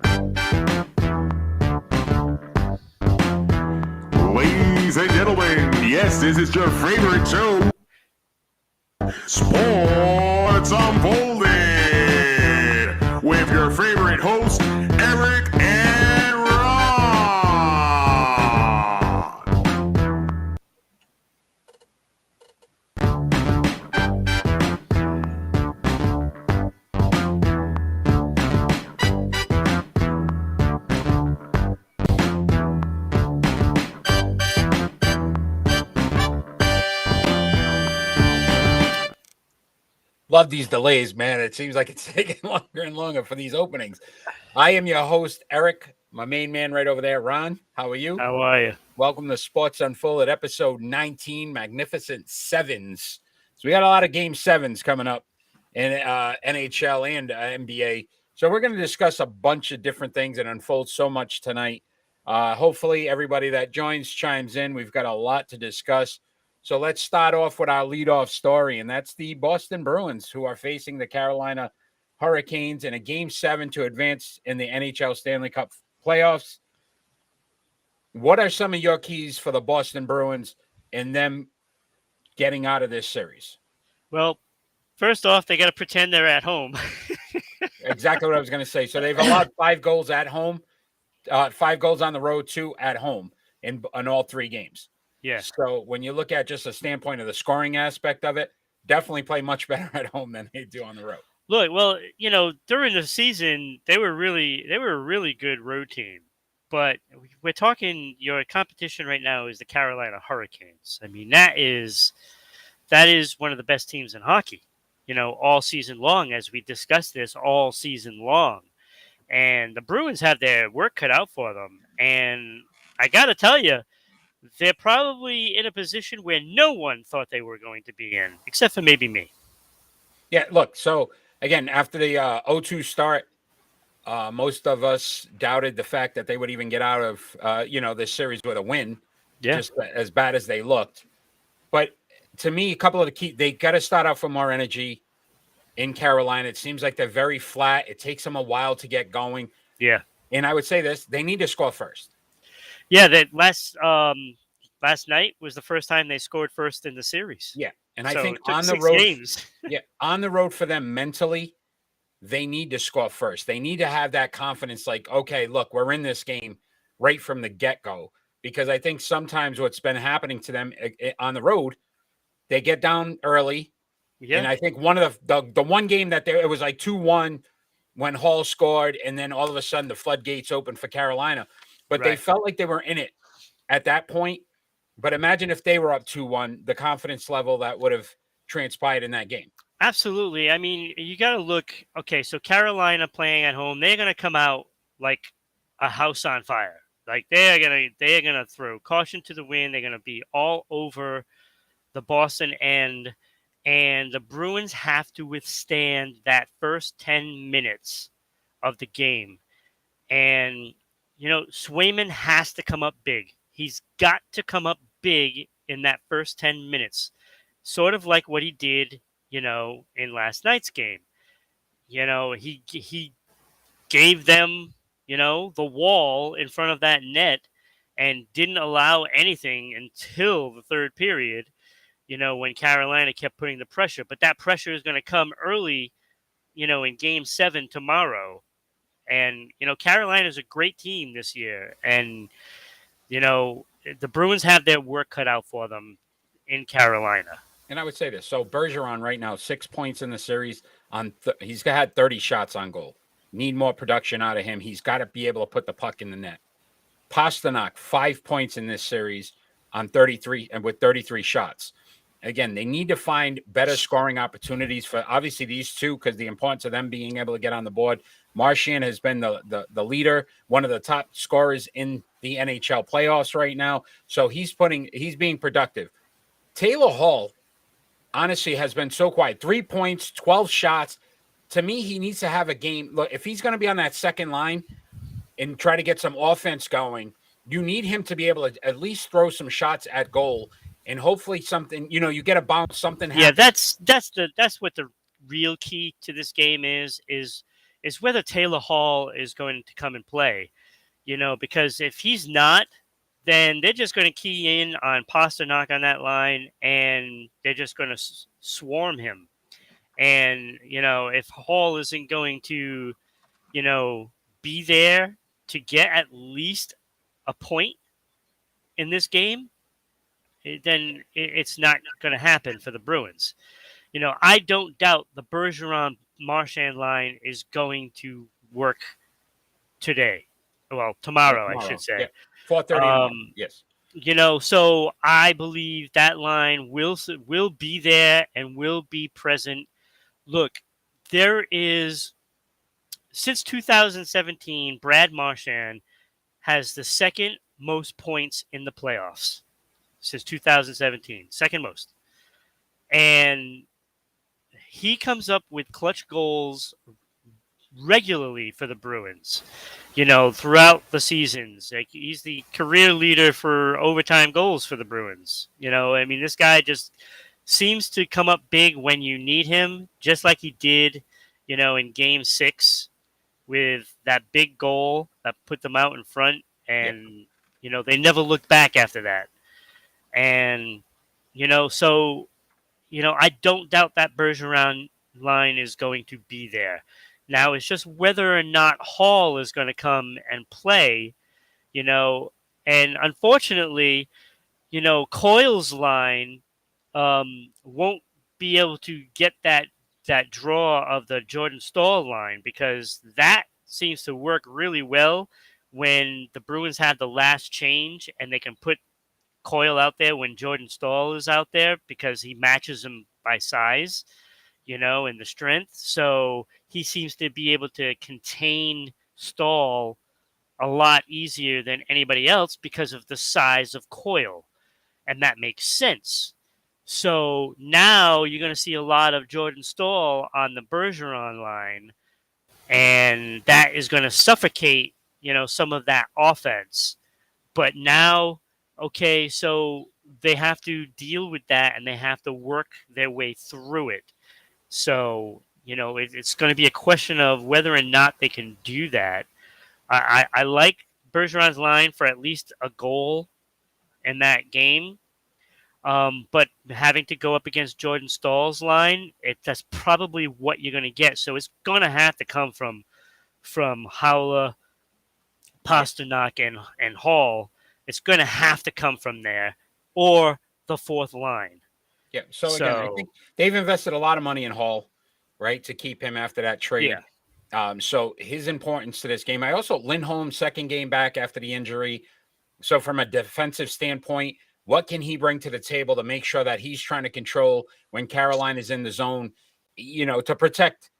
Ladies and gentlemen, yes, this is your favorite show, Sports Unfolded, with your favorite hosts, Eric and Ron. Love these delays, man. It seems like it's taking longer and longer for these openings. I am your host, Eric, my main man right over there. Ron, how are you? How are you? Welcome to Sports Unfolded, episode 19, Magnificent Sevens. So we got a lot of game sevens coming up in NHL and NBA. So we're going to discuss a bunch of different things and unfold so much tonight. Hopefully everybody that joins chimes in. We've got a lot to discuss. So let's start off with our leadoff story, and that's the Boston Bruins, who are facing the Carolina Hurricanes in a Game 7 to advance in the NHL Stanley Cup playoffs. What are some of your keys for the Boston Bruins and them getting out of this series? Well, first off, they got to pretend they're at home. Exactly what I was going to say. So they've allowed 5 goals at home, 5 goals on the road, 2 at home in all 3 games. Yeah. So when you look at just a standpoint of the scoring aspect of it, definitely play much better at home than they do on the road. Look, well, during the season, they were a really good road team. But we're talking, your competition right now is the Carolina Hurricanes. I mean, that is one of the best teams in hockey, all season long, as we discussed this all season long. And the Bruins have their work cut out for them. And I got to tell you, they're probably in a position where no one thought they were going to be in, except for maybe me. Yeah, look, so again, after the 0-2 start, most of us doubted the fact that they would even get out of, this series with a win, just as bad as they looked. But to me, a couple of the key, they got to start out with more energy in Carolina. It seems like they're very flat. It takes them a while to get going. Yeah. And I would say this, they need to score first. Yeah, that last night was the first time they scored first in the series. Yeah, and So I think it took on the 6 road, games. on the road for them mentally, they need to score first. They need to have that confidence, like, okay, look, we're in this game right from the get-go. Because I think sometimes what's been happening to them on the road, they get down early. Yeah. And I think one of the one game that it was like 2-1 when Hall scored, and then all of a sudden the floodgates opened for Carolina. But they felt like they were in it at that point. But imagine if they were up 2-1, the confidence level that would have transpired in that game. Absolutely. I mean, you got to look. Okay, so Carolina playing at home, they're going to come out like a house on fire. Like they're gonna throw caution to the wind. They're going to be all over the Boston end, and the Bruins have to withstand that first 10 minutes of the game. And Swayman has to come up big. He's got to come up big in that first 10 minutes, sort of like what he did, in last night's game. He gave them, the wall in front of that net and didn't allow anything until the third period, when Carolina kept putting the pressure. But that pressure is going to come early, in Game 7 tomorrow. And, Carolina is a great team this year. And, the Bruins have their work cut out for them in Carolina. And I would say this. So Bergeron right now, 6 points in the series. He's had 30 shots on goal. Need more production out of him. He's got to be able to put the puck in the net. Pasternak, 5 points in this series on 33 and with 33 shots. Again, they need to find better scoring opportunities for obviously these two, because the importance of them being able to get on the board. Marchand has been the leader, one of the top scorers in the NHL playoffs right now. So he's being productive. Taylor Hall, honestly, has been so quiet. 3 points, 12 shots. To me, he needs to have a game. Look, if he's going to be on that second line and try to get some offense going, you need him to be able to at least throw some shots at goal, and hopefully something, you get a bounce, something happens. Yeah, that's what the real key to this game is is whether Taylor Hall is going to come and play. Because if he's not, then they're just going to key in on Pasternak on that line, and they're just going to swarm him. And, if Hall isn't going to, be there to get at least a point in this game, then it's not going to happen for the Bruins. I don't doubt the Bergeron-Marchand line is going to work today. Well, tomorrow, I should say. Yeah. 4:30. Yes. So I believe that line will be there and will be present. Look, there is, since 2017, Brad Marchand has the second most points in the playoffs since 2017, second most. And he comes up with clutch goals regularly for the Bruins, throughout the seasons. Like, he's the career leader for overtime goals for the Bruins. This guy just seems to come up big when you need him, just like he did, in Game 6 with that big goal that put them out in front. And, they never looked back after that. And, so, I don't doubt that Bergeron line is going to be there. Now, it's just whether or not Hall is going to come and play, and unfortunately, Coyle's line won't be able to get that draw of the Jordan Staal line, because that seems to work really well when the Bruins have the last change and they can put Coyle out there when Jordan Staal is out there, because he matches him by size, and the strength. So he seems to be able to contain Staal a lot easier than anybody else because of the size of Coyle. And that makes sense. So now you're going to see a lot of Jordan Staal on the Bergeron line, and that is going to suffocate, some of that offense. But now, okay, so they have to deal with that, and they have to work their way through it. So, it's going to be a question of whether or not they can do that. I like Bergeron's line for at least a goal in that game. But having to go up against Jordan Staal's line, that's probably what you're going to get. So it's going to have to come from Howler, Pasternak, and Hall. It's going to have to come from there, or the fourth line. Yeah. So again, I think they've invested a lot of money in Hall, right, to keep him after that trade. Yeah. So his importance to this game. I also Lindholm's second game back after the injury. So from a defensive standpoint, what can he bring to the table to make sure that he's trying to control when Carolina is in the zone, to protect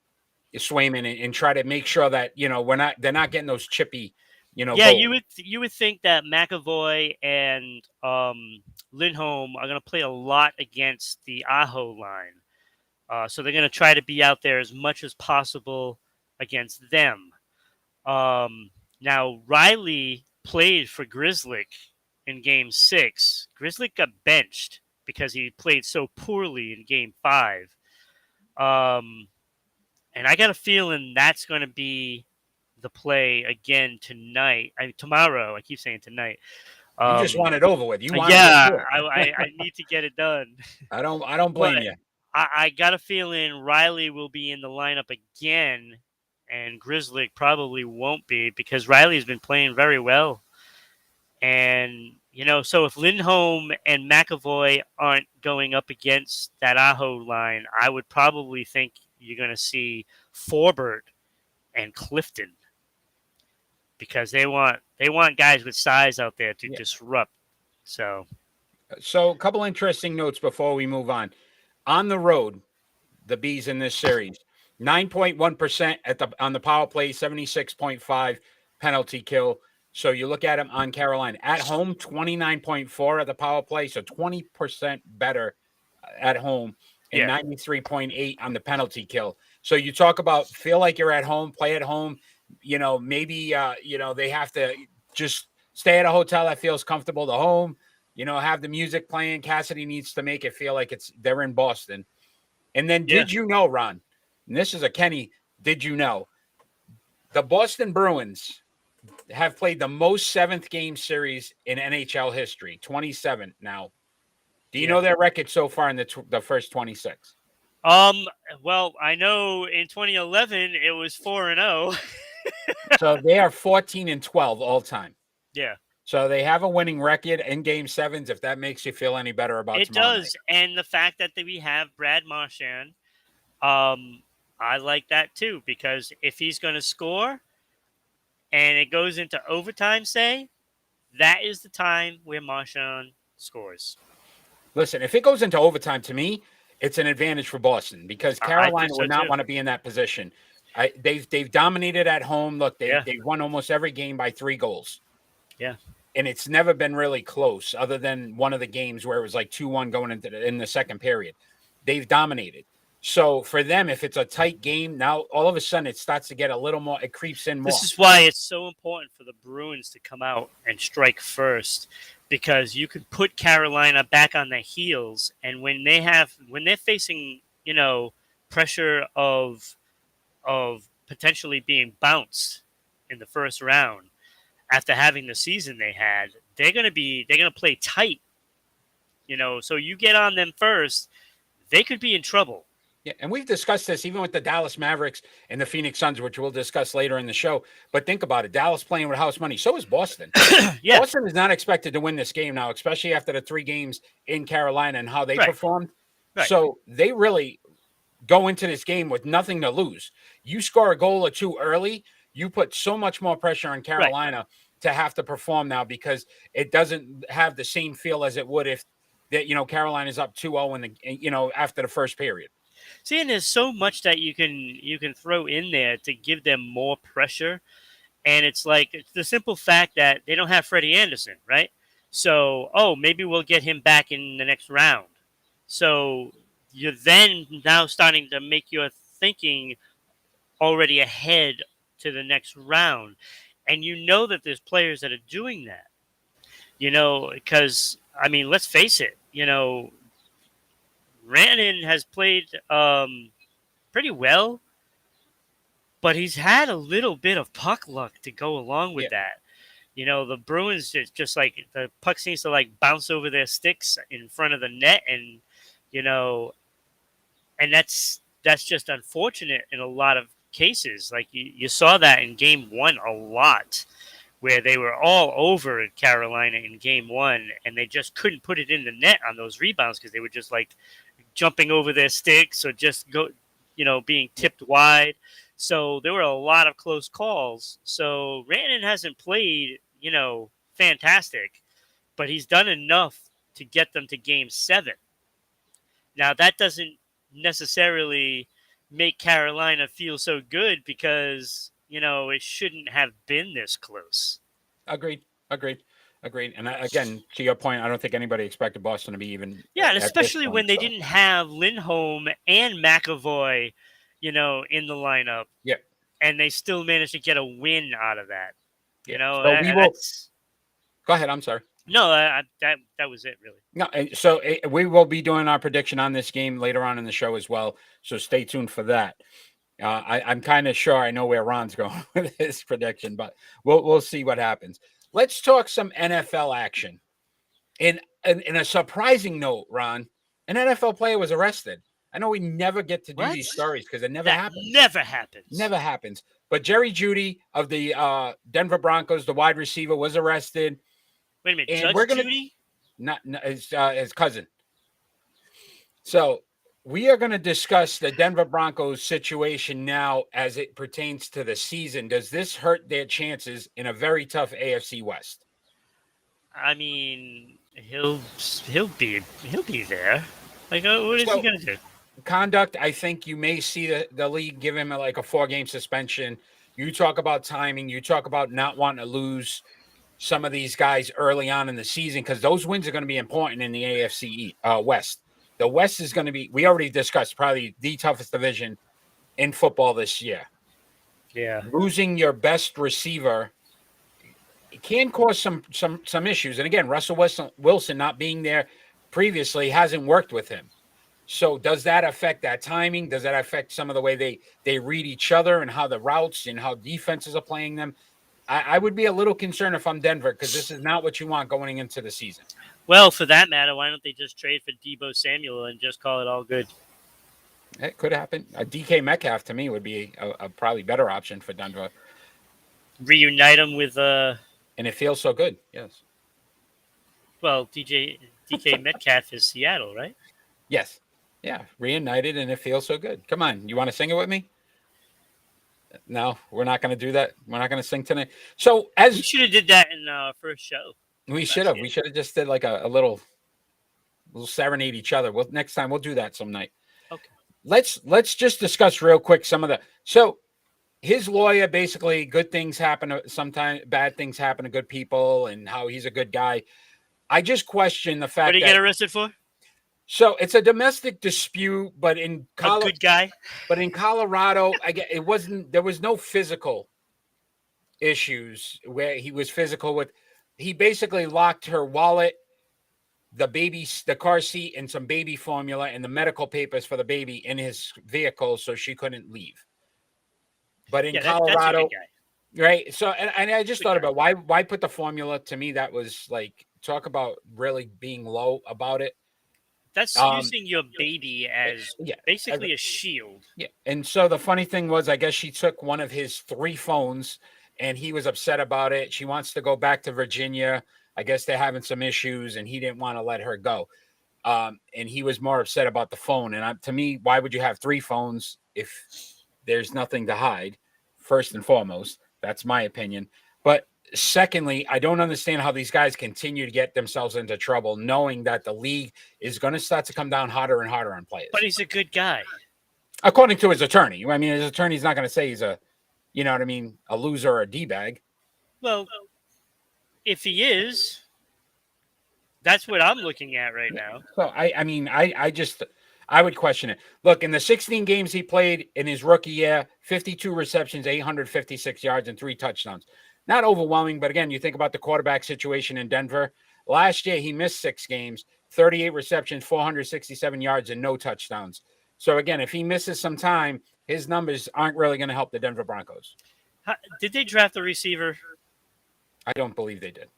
Swayman and try to make sure that, they're not getting those chippy, Yeah, goals. you would think that McAvoy and Lindholm are going to play a lot against the Aho line. So they're going to try to be out there as much as possible against them. Now, Riley played for Grzelcyk in Game 6. Grzelcyk got benched because he played so poorly in Game 5. And I got a feeling that's going to be the play again tonight. Tomorrow. I keep saying tonight. You just want it over with. You want I need to get it done. I don't blame you. I got a feeling Riley will be in the lineup again, and Grzelcyk probably won't be, because Riley's been playing very well. And, so if Lindholm and McAvoy aren't going up against that Aho line, I would probably think you're going to see Forbert and Clifton, because they want guys with size out there to disrupt. So a couple interesting notes before we move on. On the road, the Bees in this series, 9.1% on the power play, 76.5 penalty kill. So you look at them on Carolina. At home, 29.4 at the power play, so 20% better at home, and 93.8 on the penalty kill. So you talk about feel like you're at home, play at home. Maybe they have to just stay at a hotel that feels comfortable to home. Have the music playing. Cassidy needs to make it feel like they're in Boston. And then did you know, Ron, and this is a Kenny, did you know, The Boston Bruins have played the most seventh game series in NHL history, 27 now. Do you know their record so far in the first 26? Well, I know in 2011 it was 4-0. So they are 14-12 all time. Yeah. So they have a winning record in game sevens, if that makes you feel any better about It tomorrow does. night. And the fact that we have Brad Marchand, I like that too, because if he's going to score and it goes into overtime, say, that is the time where Marchand scores. Listen, if it goes into overtime, to me, it's an advantage for Boston because Carolina would not want to be in that position. They've dominated at home. Look, they've won almost every game by 3 goals. Yeah. And it's never been really close other than one of the games where it was like 2-1 going in the second period. They've dominated. So for them, if it's a tight game, now all of a sudden it starts to get a little more, it creeps in more. This is why it's so important for the Bruins to come out and strike first, because you can put Carolina back on their heels. And when they're facing, pressure of potentially being bounced in the first round after having the season they had, they're going to play tight, so you get on them first, they could be in trouble. Yeah, and we've discussed this even with the Dallas Mavericks and the Phoenix Suns, which we'll discuss later in the show. But think about it. Dallas playing with house money. So is Boston. Yeah. Boston is not expected to win this game now, especially after the 3 games in Carolina and how they performed. Right. So they really go into this game with nothing to lose. You score a goal or 2 early, you put so much more pressure on Carolina to have to perform now because it doesn't have the same feel as it would if Carolina's up 2-0 after the first period. See, and there's so much that you can throw in there to give them more pressure. And it's the simple fact that they don't have Freddie Anderson, right? So, maybe we'll get him back in the next round. So you're then now starting to make your thinking already ahead to the next round. And that there's players that are doing that, because, let's face it, Rantanen has played pretty well, but he's had a little bit of puck luck to go along with that. The Bruins just the puck seems to bounce over their sticks in front of the net, and and that's just unfortunate in a lot of cases. You saw that in game 1 a lot, where they were all over Carolina in game 1, and they just couldn't put it in the net on those rebounds because they were just jumping over their sticks or just being tipped wide. So there were a lot of close calls. So Rantanen hasn't played, fantastic, but he's done enough to get them to game 7. Now that doesn't necessarily make Carolina feel so good because, it shouldn't have been this close. Agreed. And again, to your point, I don't think anybody expected Boston to be even. Yeah, and especially when they didn't have Lindholm and McAvoy, in the lineup. Yeah. And they still managed to get a win out of that. So go ahead. I'm sorry. No, that was it, really. No, so we will be doing our prediction on this game later on in the show as well. So stay tuned for that. I'm kind of sure I know where Ron's going with his prediction, but we'll see what happens. Let's talk some NFL action. In a surprising note, Ron, an NFL player was arrested. I know we never get to do these stories because it never happens. Never happens. But Jerry Jeudy of the Denver Broncos, the wide receiver, was arrested. Wait a minute, and Judge Jeudy? Not his cousin. So we are going to discuss the Denver Broncos situation now as it pertains to the season. Does this hurt their chances in a very tough AFC West? He'll be there. What is he going to do? Conduct, I think you may see the league give him a 4-game suspension. You talk about timing. You talk about not wanting to lose some of these guys early on in the season because those wins are going to be important in the AFC West. The West is going to be, we already discussed, probably the toughest division in football this year. Yeah. Losing your best receiver can cause some issues. And again, Russell Wilson not being there previously hasn't worked with him. So does that affect that timing? Does that affect some of the way they read each other and how the routes and how defenses are playing them? I would be a little concerned if I'm Denver because this is not what you want going into the season. Well, for that matter, why don't they just trade for Debo Samuel and just call it all good? It could happen. A DK Metcalf to me would be a probably better option for Denver. Reunite them with And it feels so good. Yes. well, DK Metcalf is Seattle, right? Yes. Yeah. Reunited and it feels so good. Come on. You want to sing it with me? No, we're not going to do that. We're not going to sing tonight. So We should have did that in our first show. we should have just did like a little serenade each other. Well, next time we'll do that some night. Okay. Let's just discuss real quick some of the. So his lawyer basically good things happen. Sometimes bad things happen to good people and how he's a good guy. I just question the fact What did he get arrested for? So it's a domestic dispute, but in A good guy. But in Colorado, there was no physical issues where he was physical with. He basically locked her wallet, the car seat, and some baby formula and the medical papers for the baby in his vehicle, so she couldn't leave. But in Colorado, that's a good guy. right? So and I just thought about why put the formula. To me, that was like talk about really being low about it. That's using your baby as basically a shield. Yeah. And so the funny thing was, I guess she took one of his 3 phones and he was upset about it. She wants to go back to Virginia. I guess they're having some issues and he didn't want to let her go. And he was more upset about the phone. And to me, why would you have 3 phones if there's nothing to hide? First and foremost, that's my opinion. But secondly, I don't understand how these guys continue to get themselves into trouble, knowing that the league is going to start to come down harder and harder on players. But he's a good guy. According to his attorney. I mean, his attorney's not going to say he's a loser or a D-bag. Well, if he is, that's what I'm looking at right now. So, I would question it. Look, in the 16 games he played in his rookie year, 52 receptions, 856 yards, and 3 touchdowns. Not overwhelming, but again, you think about the quarterback situation in Denver. Last year, he missed 6 games, 38 receptions, 467 yards, and no touchdowns. So again, if he misses some time, his numbers aren't really going to help the Denver Broncos. Did they draft a receiver? I don't believe they did.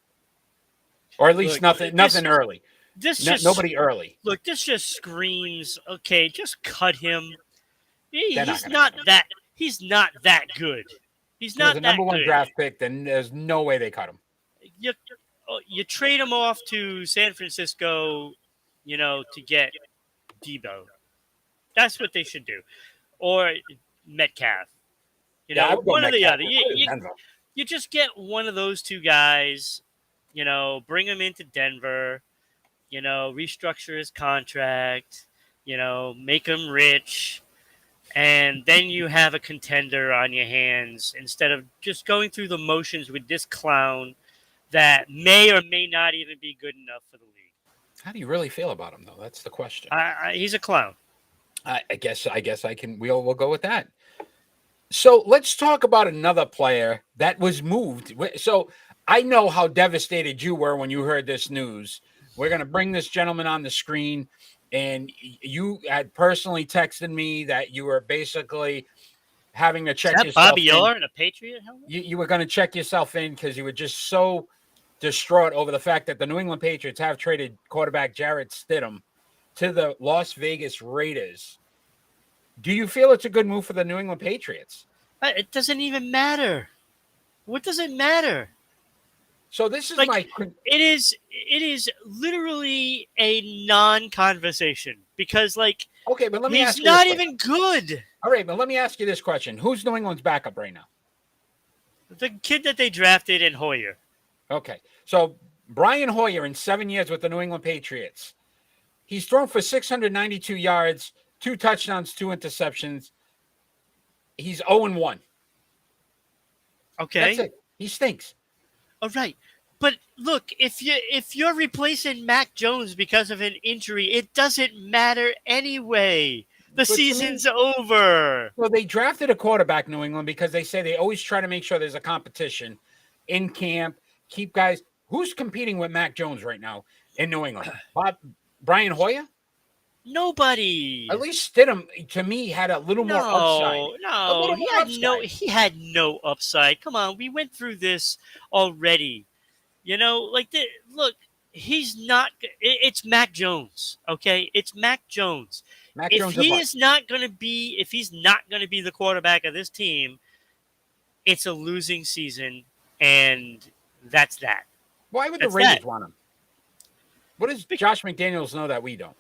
Or at least nothing early. Nobody early. Look, this just screams, okay, just cut him. He's not that good. He's not the that number 1 good. draft pick, then there's no way they cut him. You trade him off to San Francisco, to get Debo. That's what they should do. Or Metcalf. One or the other. You just get one of those 2 guys, bring him into Denver, restructure his contract, make him rich. And then you have a contender on your hands instead of just going through the motions with this clown that may or may not even be good enough for the league. How do you really feel about him, though? That's the question. He's a clown. I guess I can. We'll go with that. So let's talk about another player that was moved. So I know how devastated you were when you heard this news. We're going to bring this gentleman on the screen. And you had personally texted me that you were basically having to check yourself Bobby Orr in a Patriot helmet? You were going to check yourself in because you were just so distraught over the fact that the New England Patriots have traded quarterback Jarrett Stidham to the Las Vegas Raiders. Do you feel it's a good move for the New England Patriots? It doesn't even matter. What does it matter? So this is it is literally a non-conversation because okay, but let me ask you he's not even good. All right, but let me ask you this question: who's New England's backup right now? The kid that they drafted in Hoyer. Okay, so Brian Hoyer in 7 years with the New England Patriots, he's thrown for 692 yards, 2 touchdowns, 2 interceptions. He's 0-1. Okay, that's it. He stinks. All right. But look, if you're replacing Mac Jones because of an injury, it doesn't matter anyway. The season's over. Well, they drafted a quarterback, New England, because they say they always try to make sure there's a competition in camp, keep guys. Who's competing with Mac Jones right now in New England? Brian Hoyer? Nobody. At least Stidham, to me, had a little more upside. No, A no, little more upside. he had no upside. Come on, we went through this already. Look, he's not. It's Mac Jones, okay? It's Mac Jones. Mac If Jones a he buck. is not going to be, if he's not going to be the quarterback of this team, it's a losing season, and that's that. Why would the That's Raiders that. want him? What does Josh McDaniels know that we don't?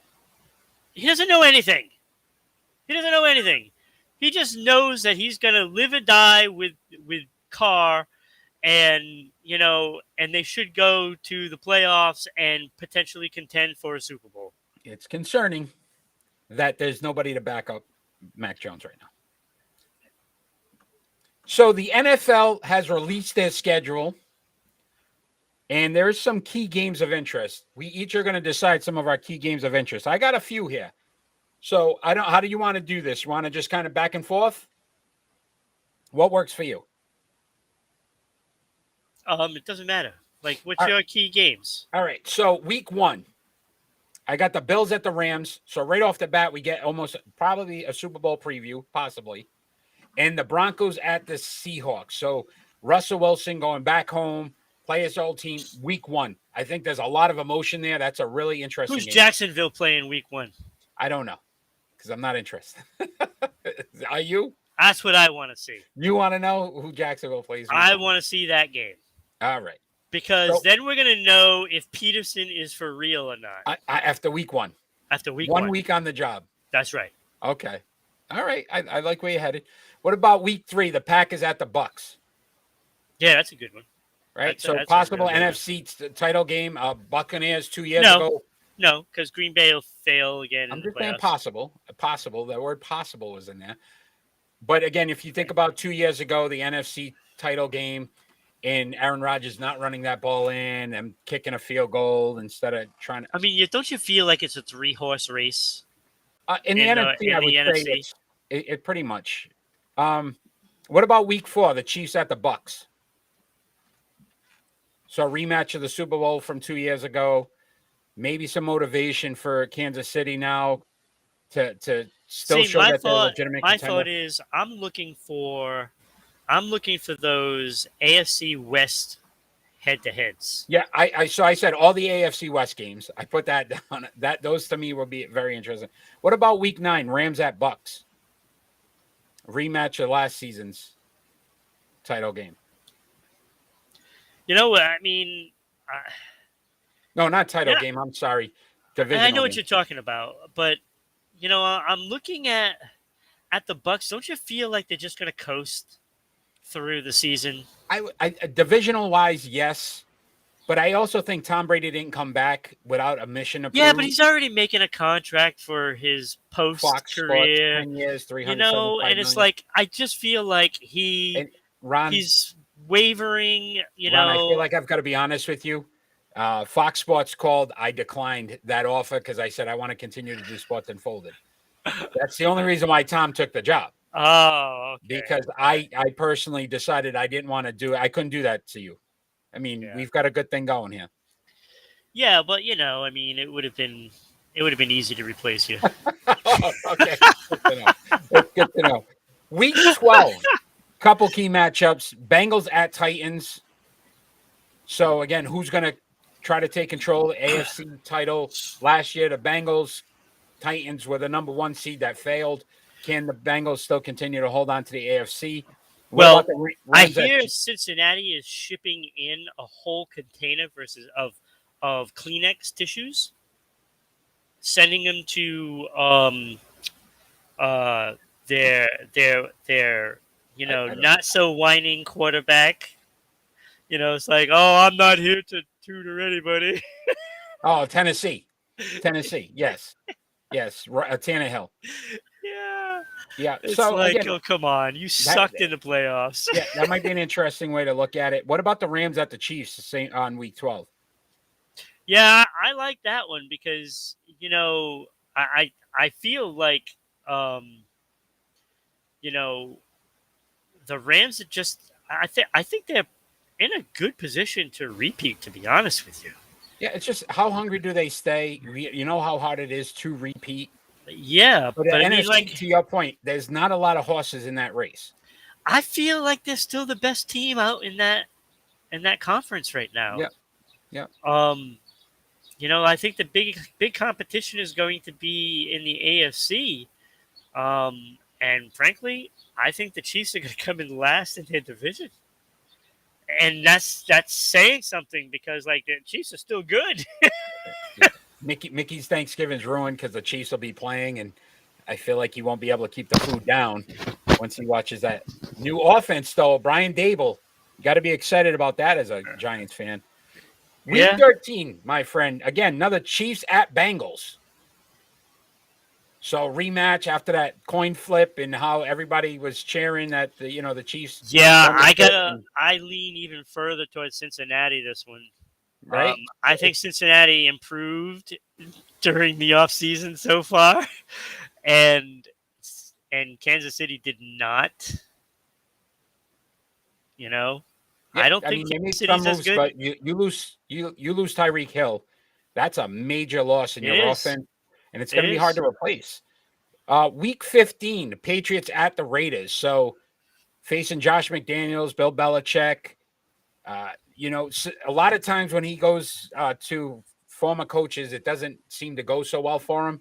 He doesn't know anything. He doesn't know anything. He just knows that he's going to live or die with Carr, and and they should go to the playoffs and potentially contend for a Super Bowl. It's concerning that there's nobody to back up Mac Jones right now. So the NFL has released their schedule, and there's some key games of interest. We each are going to decide some of our key games of interest. I got a few here. So how do you want to do this? You want to just kind of back and forth? What works for you? It doesn't matter. Like, what's your key games? All right. So week 1, I got the Bills at the Rams. So right off the bat, we get almost probably a Super Bowl preview, possibly. And the Broncos at the Seahawks. So Russell Wilson going back home, play his old team, week 1. I think there's a lot of emotion there. That's a really interesting Who's game. Jacksonville playing week 1? I don't know, because I'm not interested. Are you? That's what I want to see. You want to know who Jacksonville plays? I want to see that game. All right. Because then we're going to know if Peterson is for real or not. After week 1. After week 1. 1 week on the job. That's right. Okay. All right. I like where you're headed. What about week 3? The Packers at the Bucks. Yeah, that's a good one. Right. That's possible really NFC title game. Buccaneers 2 years ago. No, because Green Bay will fail again. I'm just saying possible. Possible. That word possible was in there. But again, if you think about 2 years ago, the NFC title game, and Aaron Rodgers not running that ball in and kicking a field goal instead of trying to. I mean, don't you feel like it's a 3-horse race? In the NFC, I would say it pretty much. What about week 4? The Chiefs at the Bucks. So a rematch of the Super Bowl from 2 years ago. Maybe some motivation for Kansas City now to still show that they're a legitimate contender. My thought is I'm looking for those AFC West head-to-heads. Yeah, I said all the AFC West games. I put that down. Those to me will be very interesting. What about week 9? Rams at Bucks. Rematch of last season's title game. You know what I mean? No, not title game. I'm sorry. Divisional I know what game. you're talking about, but I'm looking at the Bucks. Don't you feel like they're just going to coast through the season? I divisional wise, yes, but I also think Tom Brady didn't come back without a mission approved. Yeah, but he's already making a contract for his post Fox career. Sports, 10 years, 300. And it's like I just feel like he's wavering. Ron, I feel like I've got to be honest with you. Fox Sports called. I declined that offer because I said I want to continue to do Sports Unfolded. That's the only reason why Tom took the job. Oh, okay. Because I personally decided I didn't want to do it. I couldn't do that to you. I mean, we've got a good thing going here. Yeah, but I mean, it would have been easy to replace you. Okay, good to know. That's good to know. Week 12, couple key matchups: Bengals at Titans. So again, who's going to try to take control of the AFC title? Last year, the Bengals, Titans were the number 1 seed that failed. Can the Bengals still continue to hold on to the AFC? Well, I hear Cincinnati is shipping in a whole container of Kleenex tissues, sending them to their not so whining quarterback. It's like, oh, I'm not here to tutor anybody. Oh, Tennessee, yes, Tannehill. Yeah. It's so like, again, oh, come on, you sucked in the playoffs. Yeah, that might be an interesting way to look at it. What about the Rams at the Chiefs on week 12? Yeah, I like that one because I feel like the Rams are just I think they're in a good position to repeat. To be honest with you, Yeah, it's just how hungry do they stay? You know how hard it is to repeat. Yeah, But the but I mean, NFC, like, to your point, there's not a lot of horses in that race. I feel like they're still the best team out in that conference right now. Yeah, yeah. Um, I think the big competition is going to be in the AFC. And frankly, I think the Chiefs are going to come in last in their division, and that's saying something because like the Chiefs are still good. Yeah. Mickey's Thanksgiving's ruined because the Chiefs will be playing, and I feel like he won't be able to keep the food down once he watches that new offense. Though Brian Dable, you got to be excited about that as a Giants fan. Week Yeah. 13, my friend. Again, another Chiefs at Bengals. So rematch after that coin flip and how everybody was cheering that the Chiefs Yeah, won the flip and, I lean even further towards Cincinnati this one. right. I think Cincinnati improved during the offseason so far, and Kansas City did not. Yeah, I don't I think mean they Kansas made some City's as moves, good. but you lose Tyreek Hill. That's a major loss in It your is. offense, and it's It going to be hard is. to replace. Week 15, the Patriots at the Raiders. So facing Josh McDaniels, Bill Belichick. A lot of times when he goes to former coaches, it doesn't seem to go so well for him.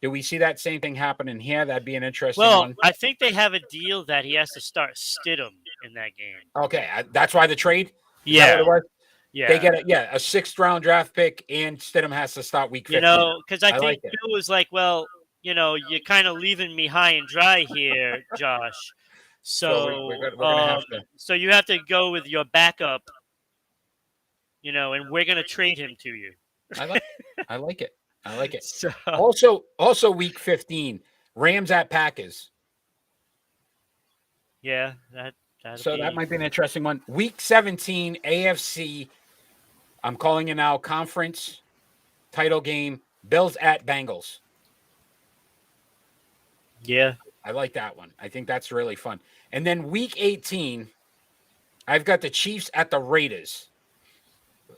Do we see that same thing happening here? That'd be an interesting Well, one. I think they have a deal that he has to start Stidham in that game. Okay, that's why the trade. Is that what Yeah, it was? They yeah. get a 6th-round draft pick, and Stidham has to start week 15. Because I I like think it. Bill was like, well, you're kind of leaving me high and dry here, Josh. So we're gonna have to. So you have to go with your backup, and we're gonna trade him to you. I like. I like it. I like it. So Also week 15, Rams at Packers. yeah, that'll So that be might be an interesting one. Week 17, AFC. I'm calling it now. Conference title game. Bills at Bengals. yeah. I like that one. I think that's really fun. And then week 18, I've got the Chiefs at the Raiders.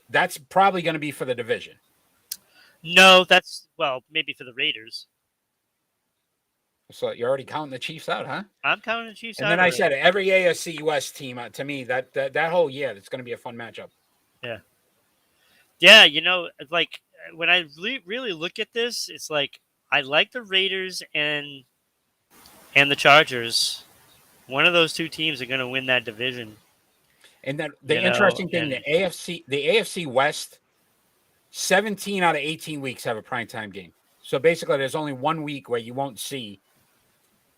That's probably going to be for the division. No, that's maybe for the Raiders. So you're already counting the Chiefs out, huh? I'm counting the Chiefs And out then I already. said every AFC West team, to me, that whole year, it's going to be a fun matchup. Yeah, yeah. Like when I really look at this, it's like I like the Raiders and the Chargers. One of those two teams are going to win that division. And then the interesting thing, And the AFC West, 17 out of 18 weeks have a primetime game. So basically, there's only 1 week where you won't see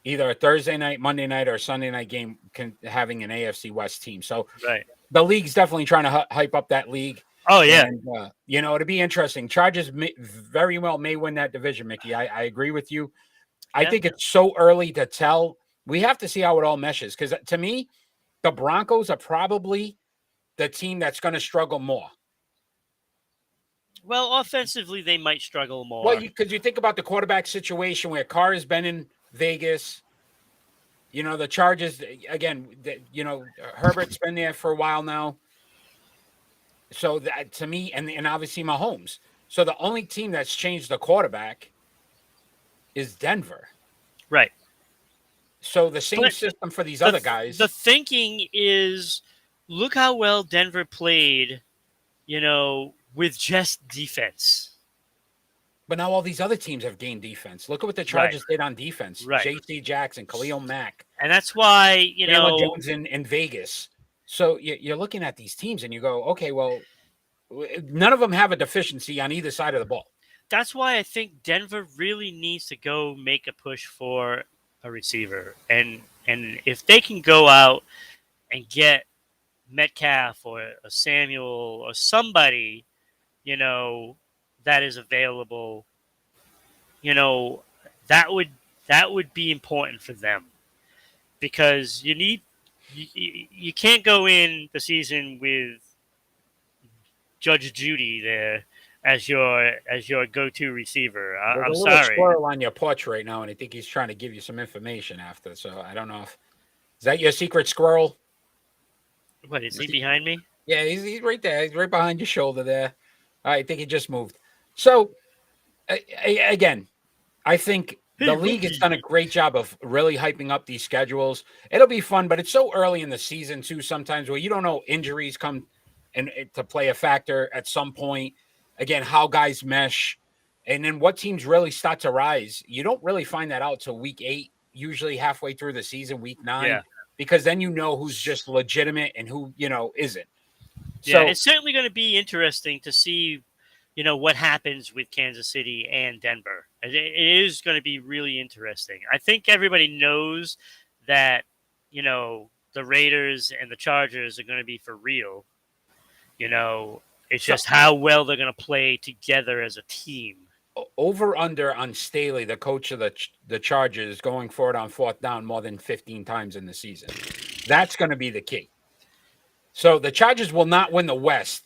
either a Thursday night, Monday night, or Sunday night game having an AFC West team. So right. the league's definitely trying to hype up that league. Oh yeah, And, it'll be interesting. Chargers very well may win that division, Mickey. I agree with you. I Yeah. think it's so early to tell. We have to see how it all meshes because to me, the Broncos are probably the team that's going to struggle more. Well, offensively, they might struggle more. Well, because you think about the quarterback situation where Carr has been in Vegas. The Chargers, again, Herbert's been there for a while now. So that to me, and obviously Mahomes. So the only team that's changed the quarterback is Denver. Right. So the same But system for these other guys. The thinking is, look how well Denver played, with just defense. But now all these other teams have gained defense. Look at what the Chargers did on defense. Right. J.C. Jackson, Khalil Mack. And that's why, Chandler Jones in Vegas. So you're looking at these teams and you go, okay, well, none of them have a deficiency on either side of the ball. That's why I think Denver really needs to go make a push for a receiver. And if they can go out and get Metcalf or a Samuel or somebody, that is available, that would be important for them because you can't go in the season with Judge Judy there as your go-to receiver. There's I'm a little sorry. squirrel on your porch right now, and I think he's trying to give you some information after. So I don't know if is that your secret squirrel? What is he behind me? Yeah, he's right there. He's right behind your shoulder there. I think he just moved. So again, I think Hey, the league has rookie. done a great job of really hyping up these schedules. It'll be fun, but it's so early in the season too. Sometimes where you don't know injuries come and to play a factor at some point. Again, how guys mesh, and then what teams really start to rise. You don't really find that out till week 8, usually halfway through the season, week 9, Yeah. because then you know who's just legitimate and who isn't. Yeah, So it's certainly going to be interesting to see, what happens with Kansas City and Denver. It is going to be really interesting. I think everybody knows that, the Raiders and the Chargers are going to be for real. It's So- just how well they're going to play together as a team. over under on Staley, the coach of the Chargers, going for it on 4th down more than 15 times in the season. That's going to be the key. So the Chargers will not win the West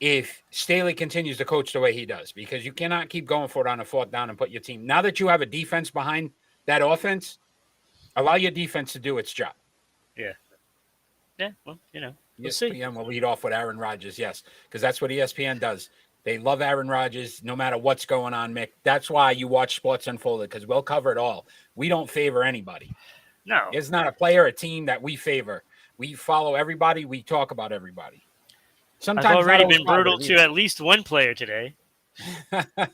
if Staley continues to coach the way he does, because you cannot keep going for it on a 4th down and put your team. Now that you have a defense behind that offense, allow your defense to do its job. Yeah. Yeah, well, we'll ESPN see. will lead off with Aaron Rodgers, yes, because that's what ESPN does. They love Aaron Rodgers no matter what's going on, Mick. That's why you watch Sports Unfolded, because we'll cover it all. We don't favor anybody. No. It's not a player, a team that we favor. We follow everybody. We talk about everybody. Sometimes I've already not been brutal always to at least one player today. positive.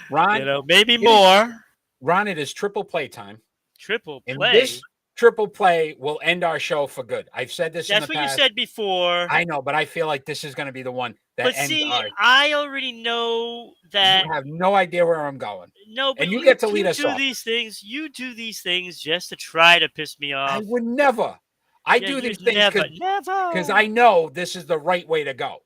Ron, Maybe more. Ron, it is triple play time. Triple And play. this triple play will end our show for good. I've said this in That's the what past. you said before. I know, but I feel like this is going to be the one that But ends see, our. I already know that. You have no idea where I'm going. No, but And you get to lead us do off. these things. You do these things just to try to piss me I off. would never. I Yeah, do you these things never, because I know this is the right way to go.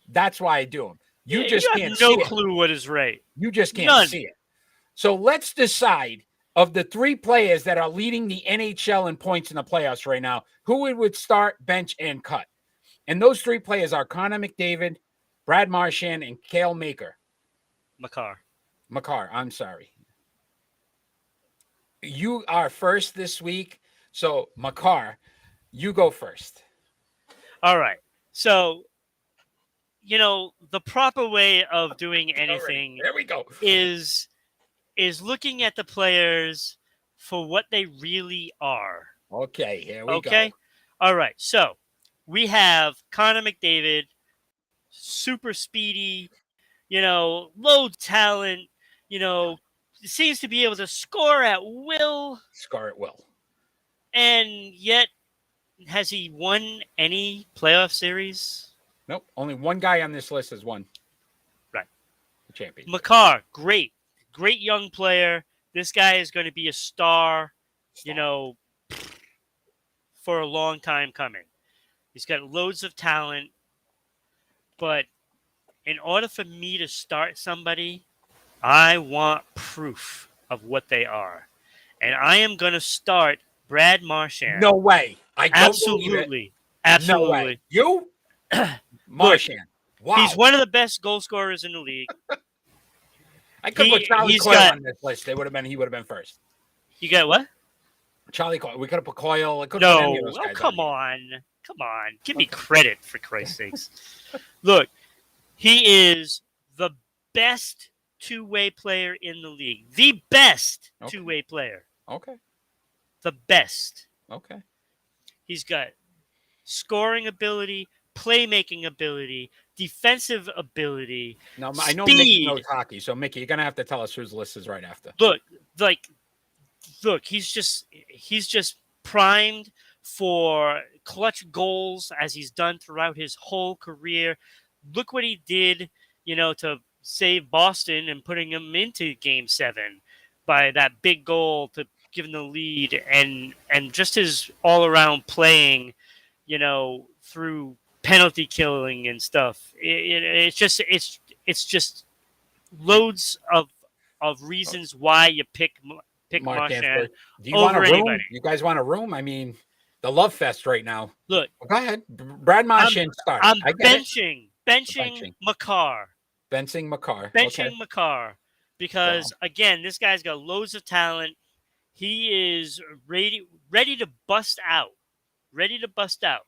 That's why I do them. You Yeah, just you can't have no see it. clue what is right. You just can't None. see it. So let's decide, of the 3 players that are leading the NHL in points in the playoffs right now, who we would start, bench, and cut. And those 3 players are Connor McDavid, Brad Marchand, and Cale Makar. Makar, I'm sorry. You are first this week. So, Makar, you go first. All right. So, the proper way of doing anything There we go. is looking at the players for what they really are. Okay, here we Okay? go. All right. So, we have Connor McDavid, super speedy, low talent, seems to be able to score at will, Scarlett will. and yet has he won any playoff series? Nope. Only one guy on this list has won. Right. The champion. Makar, great young player. This guy is going to be a star, for a long time coming. He's got loads of talent, but in order for me to start somebody, I want proof of what they are. And I am going to start Brad Marchand. No way. I don't believe it. Absolutely. Absolutely. No way. You? Marchand. Wow. He's one of the best goal scorers in the league. I could put Charlie he's Coyle got- on this list. He would have been first. You got what? Charlie Coyle. We could have put Coyle. I could have put No. any of those guys Come on. on. Come on. Give me credit, for Christ's sakes. Look, he is the best two-way player in the league. The best Okay. two-way player. Okay. The best. Okay. He's got scoring ability, playmaking ability, defensive ability. Now, I know Mickey Speed. knows hockey, so Mickey, you're going to have to tell us whose list is right after. Look, he's just primed for clutch goals as he's done throughout his whole career. Look what he did, to save Boston and putting him into Game 7 by that big goal to give him the lead, and just his all-around playing, through penalty killing and stuff. It's just loads of reasons why you pick Marchand. Do you want a over room? anybody. You guys want a room? I mean, the love fest right now. Look, Go ahead. Brad Marchand start. I'm I get it. benching Benching. Makar. Benching Makar. Benching Okay. Makar. Because, again, this guy's got loads of talent. He is ready to bust out. Ready to bust out.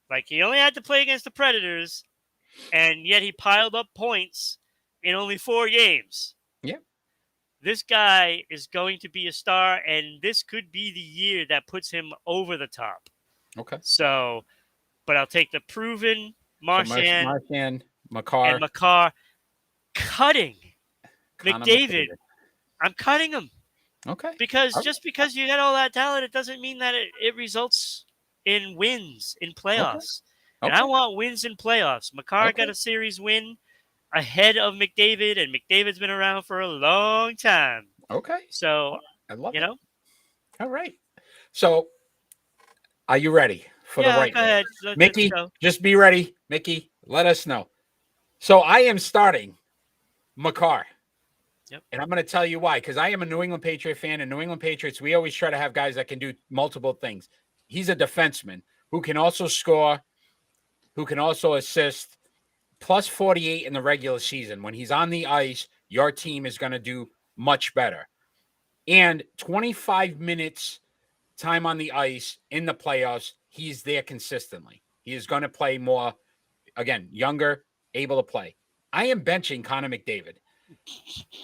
Like, he only had to play against the Predators, and yet he piled up points in only 4 games. Yeah. This guy is going to be a star, and this could be the year that puts him over the top. Okay. So, but I'll take the proven Marchand, Marchand, Makar, and Makar cutting Connor McDavid. I'm cutting him. Okay. Because just because you got all that talent, it doesn't mean that it results in wins in playoffs. And I want wins in playoffs. Makar got a series win ahead of McDavid, and McDavid's been around for a long time. Okay. So, I love you know. All right. So, are you ready for the right? Go ahead. Mickey, just be ready. Mickey, let us know. So, I am starting Makar. Yep. And I'm going to tell you why, because I am a New England Patriot fan, and New England Patriots, we always try to have guys that can do multiple things. He's a defenseman who can also score, who can also assist, plus 48 in the regular season. When he's on the ice, your team is going to do much better. And 25 minutes time on the ice in the playoffs, he's there consistently. He is going to play more, again, younger, able to play. I am benching Connor McDavid.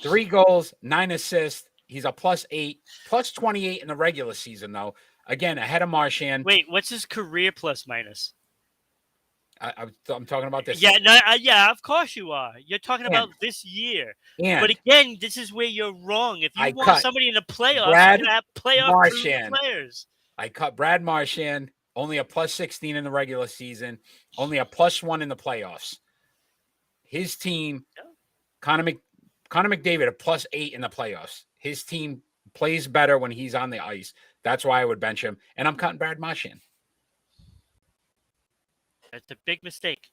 3 goals, 9 assists. He's a +8, plus 28 in the regular season, though. Again, ahead of Marchand. Wait, what's his career plus minus? I'm talking about this. Yeah, of course you are. You're talking about this year. But again, this is where you're wrong. If you want somebody in the playoffs, you have playoff players. I cut Brad Marchand, only a +16 in the regular season, only a +1 in the playoffs. His team, Connor McDavid, a +8 in the playoffs. His team plays better when he's on the ice. That's why I would bench him. And I'm cutting Brad Marchand. That's a big mistake.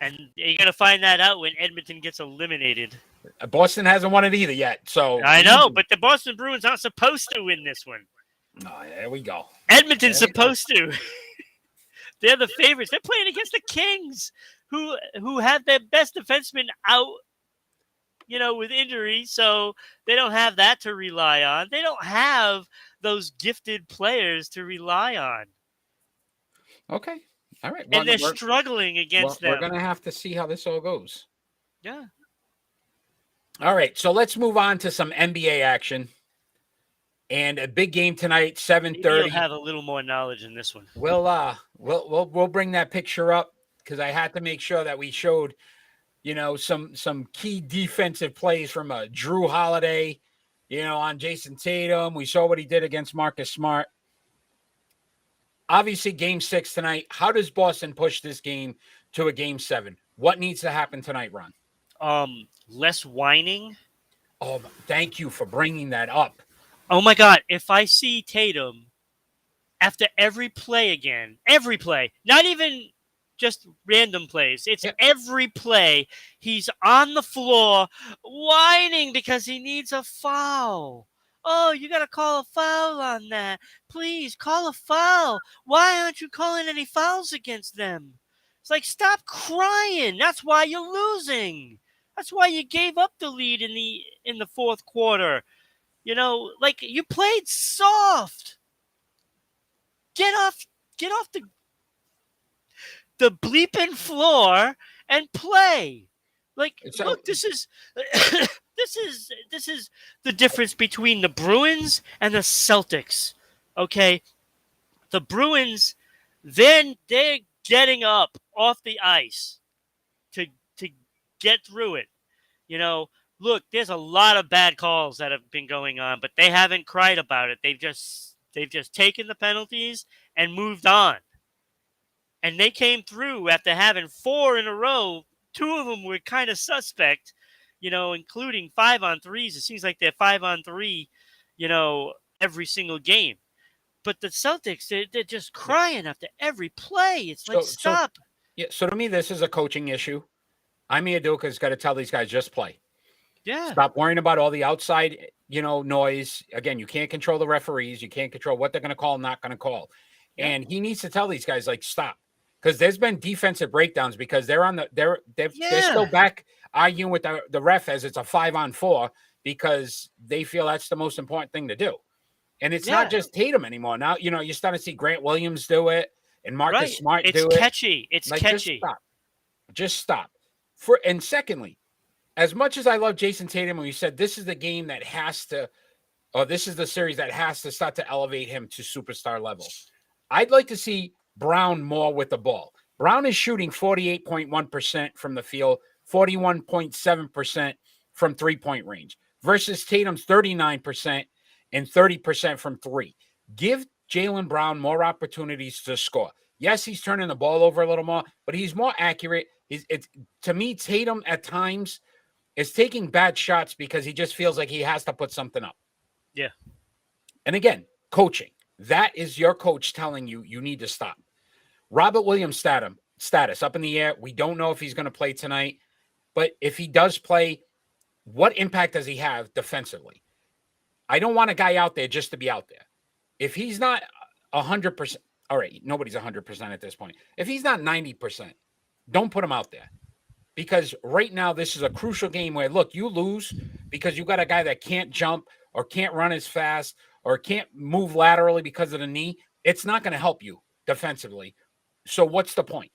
And you're going to find that out when Edmonton gets eliminated. Boston hasn't won it either yet. So I know, but the Boston Bruins aren't supposed to win this one. Oh, there we go. Edmonton's supposed to. They're the favorites. They're playing against the Kings, who have their best defenseman out, with injury, so they don't have that to rely on. They don't have those gifted players to rely on. Okay. All right. And they're struggling against them. We're going to have to see how this all goes. Yeah. All right. So let's move on to some NBA action. And a big game tonight, 7:30. You'll have a little more knowledge in this one. We'll bring that picture up because I had to make sure that we showed some key defensive plays from Drew Holiday, on Jason Tatum. We saw what he did against Marcus Smart. Obviously, Game 6 tonight. How does Boston push this game to a Game 7? What needs to happen tonight, Ron? Less whining. Oh, thank you for bringing that up. Oh, my God. If I see Tatum after every play, not even just random plays. It's every play. He's on the floor whining because he needs a foul. Oh, you got to call a foul on that. Please call a foul. Why aren't you calling any fouls against them? It's like, stop crying. That's why you're losing. That's why you gave up the lead in the fourth quarter. You played soft. Get off the bleeping floor and play. Look, this is this is the difference between the Bruins and the Celtics. Okay, the Bruins, then they're getting up off the ice to get through it. Look, there's a lot of bad calls that have been going on, but they haven't cried about it. They've just taken the penalties and moved on. And they came through after having 4 in a row. 2 of them were kind of suspect, including 5-on-3s. It seems like they're 5-on-3, every single game. But the Celtics, they're just crying after every play. It's like, stop. So to me, this is a coaching issue. Ime Udoka's got to tell these guys, just play. Yeah. Stop worrying about all the outside, noise. Again, you can't control the referees. You can't control what they're going to call, not going to call. Yeah. And he needs to tell these guys, stop. Because there's been defensive breakdowns because they're still back arguing with the ref as it's a 5-on-4 because they feel that's the most important thing to do. And it's not just Tatum anymore. Now, you're starting to see Grant Williams do it and Marcus Smart do it. It's catchy. It's catchy. Just stop. And secondly, as much as I love Jason Tatum, when you said this is the game that has to, or this is the series that has to start to elevate him to superstar level, I'd like to see Brown more with the ball. Brown is shooting 48.1% from the field, 41.7% from three-point range, versus Tatum's 39% and 30% from three. Give Jaylen Brown more opportunities to score. Yes, he's turning the ball over a little more, but he's more accurate. To me, Tatum at times is taking bad shots because he just feels like he has to put something up. Yeah. And again, coaching. That is your coach telling you need to stop. Robert Williams' status up in the air. We don't know if he's going to play tonight, but if he does play, what impact does he have defensively? I don't want a guy out there just to be out there. If he's not 100%, all right, nobody's 100% at this point. If he's not 90%, don't put him out there. Because right now, this is a crucial game where, look, you lose because you got a guy that can't jump or can't run as fast or can't move laterally because of the knee. It's not going to help you defensively. So what's the point?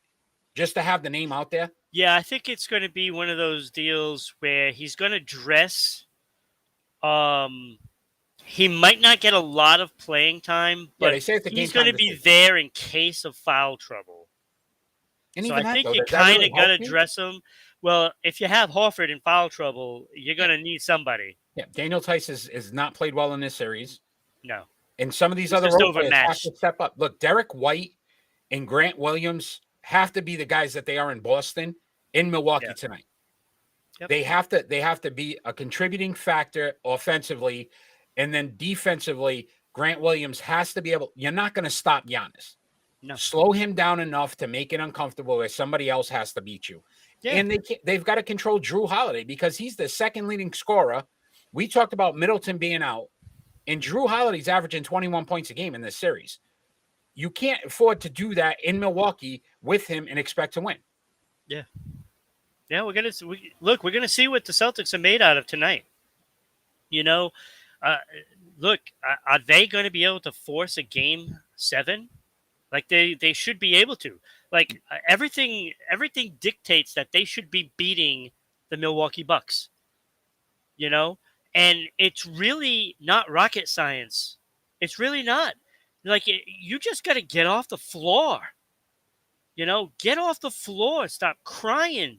Just to have the name out there? Yeah, I think it's going to be one of those deals where he's going to dress. He might not get a lot of playing time, but they say it's a he's game going to time be decision. there in case of foul trouble. And So even I that, think though, you does that kind really of got to help you? dress him. Well, if you have Horford in foul trouble, you're going to need somebody. Yeah, Daniel Tice is not played well in this series. No. And some of these He's other just role players have overmatched. to step up. Look, Derek White and Grant Williams have to be the guys that they are in Boston, in Milwaukee tonight. Yep. They have to be a contributing factor offensively, and then defensively, Grant Williams has to be able. You're not going to stop Giannis. No. Slow him down enough to make it uncomfortable where somebody else has to beat you. Yeah. And they've got to control Drew Holiday because he's the second leading scorer. We talked about Middleton being out, and Drew Holiday's averaging 21 points a game in this series. You can't afford to do that in Milwaukee with him and expect to win. Yeah. Yeah, we're gonna see what the Celtics are made out of tonight. You know, look, are they going to be able to force a game 7? Like they should be able to. Like everything dictates that they should be beating the Milwaukee Bucks. You know, and it's really not rocket science. It's really not. Like you just got to get off the floor. You know, get off the floor. Stop crying.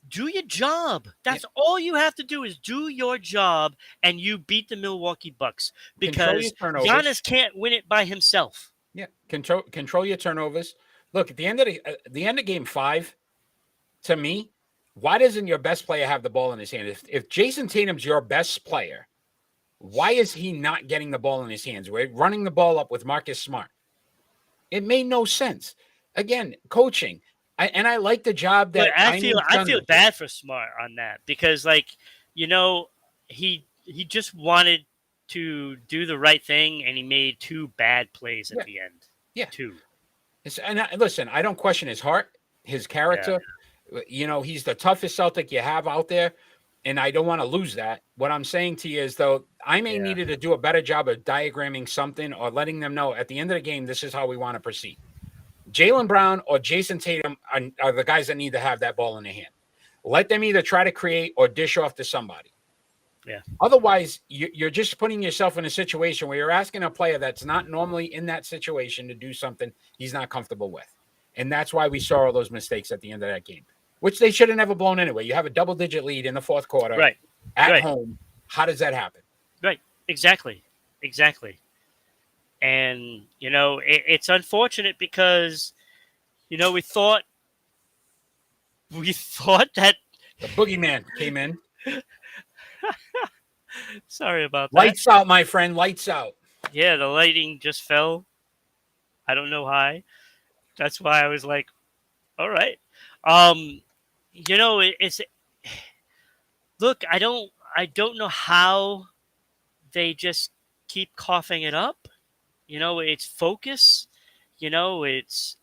Do your job. That's all you have to do is do your job, and you beat the Milwaukee Bucks because Giannis can't win it by himself. Yeah, control your turnovers. Look, at the end of game 5, to me, why doesn't your best player have the ball in his hand? If Jason Tatum's your best player, why is he not getting the ball in his hands? We're running the ball up with Marcus Smart. It made no sense. Again, coaching. I like the job that I feel bad for Smart on that because, like, you know, he just wanted to do the right thing and he made 2 bad plays at the end. Yeah, 2. Listen, I don't question his heart, his character. Yeah. You know, he's the toughest Celtic you have out there, and I don't want to lose that. What I'm saying to you is, though, I may needed to do a better job of diagramming something or letting them know at the end of the game, this is how we want to proceed. Jaylen Brown or Jason Tatum are the guys that need to have that ball in their hand. Let them either try to create or dish off to somebody. Yeah. Otherwise, you're just putting yourself in a situation where you're asking a player that's not normally in that situation to do something he's not comfortable with. And that's why we saw all those mistakes at the end of that game, which they should have never blown anyway. You have a double-digit lead in the fourth quarter at home. How does that happen? Right. Exactly. And, you know, it's unfortunate because, you know, we thought that the boogeyman came in. Sorry about that. Lights out, my friend. Lights out. Yeah, the lighting just fell. I don't know why. That's why I was like, all right. You know, look, I don't know how they just keep coughing it up. You know, it's focus. You know, it's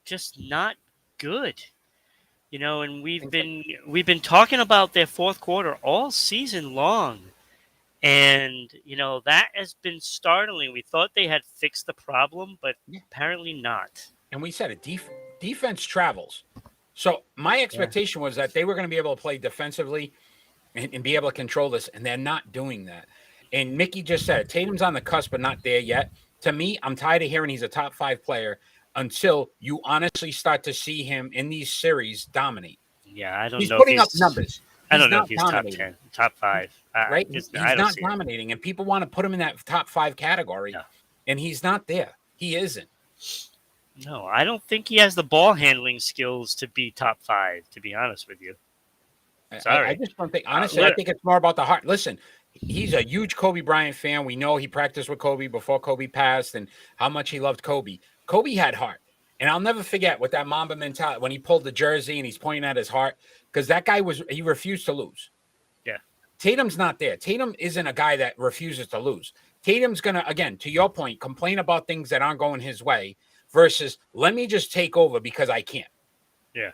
just not good. You know, and we've been talking about their fourth quarter all season long. And, you know, that has been startling. We thought they had fixed the problem, but apparently not. And we said it, defense travels. So my expectation was that they were going to be able to play defensively and be able to control this, and they're not doing that. And Mickey just said it. Tatum's on the cusp, but not there yet. To me, I'm tired of hearing he's a top 5 player until you honestly start to see him in these series dominate. Yeah, I don't He's know. putting up numbers. I don't know if he's he's top 10, top 5. Right? He's not dominating, and people want to put him in that top 5 category, and he's not there. He isn't. No, I don't think he has the ball handling skills to be top 5, to be honest with you. Sorry. I just don't think, honestly, I think it's more about the heart. Listen, he's a huge Kobe Bryant fan. We know he practiced with Kobe before Kobe passed and how much he loved Kobe. Kobe had heart. And I'll never forget with that Mamba mentality when he pulled the jersey and he's pointing at his heart, because that guy he refused to lose. Yeah. Tatum's not there. Tatum isn't a guy that refuses to lose. Tatum's going to, again, to your point, complain about things that aren't going his way versus let me just take over because I can't. Yeah.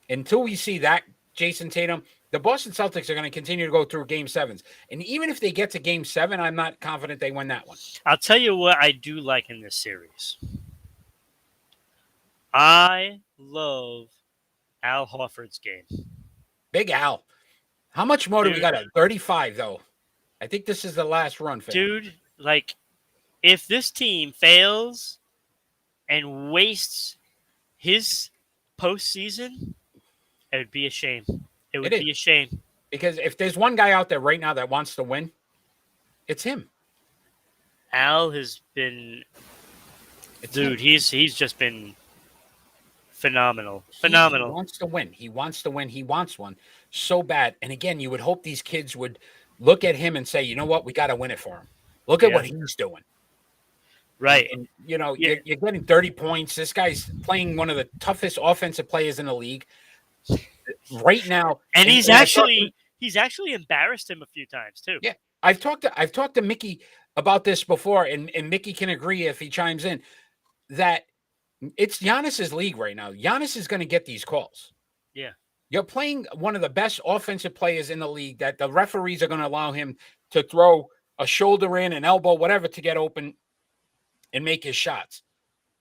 Until we see that, Jason Tatum, the Boston Celtics are going to continue to go through game 7s. And even if they get to game 7, I'm not confident they win that one. I'll tell you what I do like in this series. I love Al Horford's game. Big Al. How much more do we got? 35, though. I think this is the last run for him. Dude, like, if this team fails and wastes his postseason, it would be a shame. It would be a shame. Because if there's one guy out there right now that wants to win, it's him. Al has been... Dude, he's just been phenomenal. Phenomenal. He wants to win. He wants to win. He wants one so bad. And again, you would hope these kids would look at him and say, you know what? We got to win it for him. Look at what he's doing. Right. And you know, you're getting 30 points. This guy's playing one of the toughest offensive players in the league right now. And he's actually embarrassed him a few times too. Yeah. I've talked to Mickey about this before, and Mickey can agree if he chimes in that it's Giannis's league right now. Giannis is going to get these calls. Yeah. You're playing one of the best offensive players in the league that the referees are going to allow him to throw a shoulder in, an elbow, whatever, to get open and make his shots.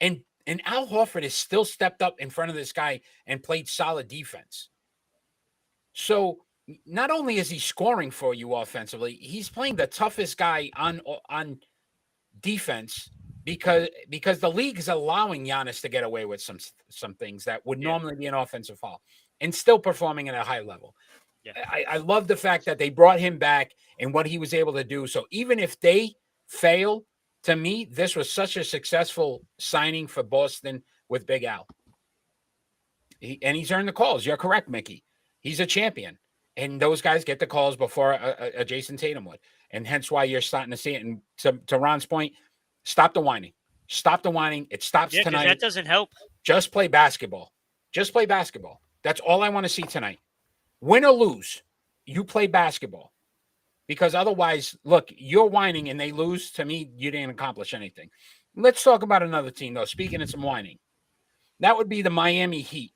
And Al Horford has still stepped up in front of this guy and played solid defense. So not only is he scoring for you offensively, he's playing the toughest guy on defense because the league is allowing Giannis to get away with some things that would normally be an offensive foul and still performing at a high level. Yeah. I love the fact that they brought him back and what he was able to do. So even if they fail, to me, this was such a successful signing for Boston with Big Al. And he's earned the calls. You're correct, Mickey. He's a champion. And those guys get the calls before a Jason Tatum would. And hence why you're starting to see it. And to Ron's point, stop the whining. Stop the whining. It stops tonight. That doesn't help. Just play basketball. Just play basketball. That's all I want to see tonight. Win or lose, you play basketball. Because otherwise, look, you're whining and they lose. To me, you didn't accomplish anything. Let's talk about another team, though. Speaking of some whining, that would be the Miami Heat.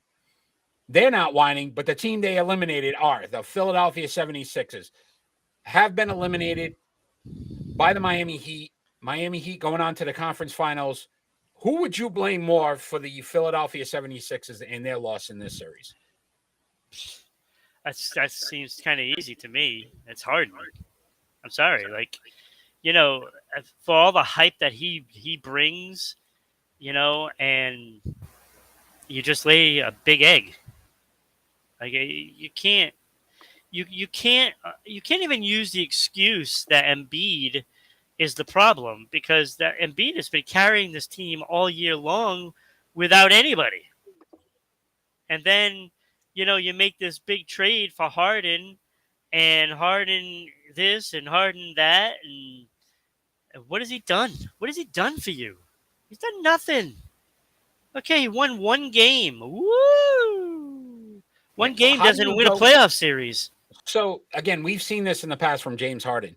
They're not whining, but the team they eliminated are the Philadelphia 76ers. Have been eliminated by the Miami Heat. Miami Heat going on to the conference finals. Who would you blame more for the Philadelphia 76ers and their loss in this series? That seems kind of easy to me. It's hard. I'm sorry. Like, you know, for all the hype that he brings, you know, and you just lay a big egg. Like you can't even use the excuse that Embiid is the problem, because that Embiid has been carrying this team all year long without anybody. And then, you know, you make this big trade for Harden, and Harden this and Harden that, and what has he done? What has he done for you? He's done nothing. Okay, he won one game. Woo! One game doesn't win a playoff series. So, again, we've seen this in the past from James Harden.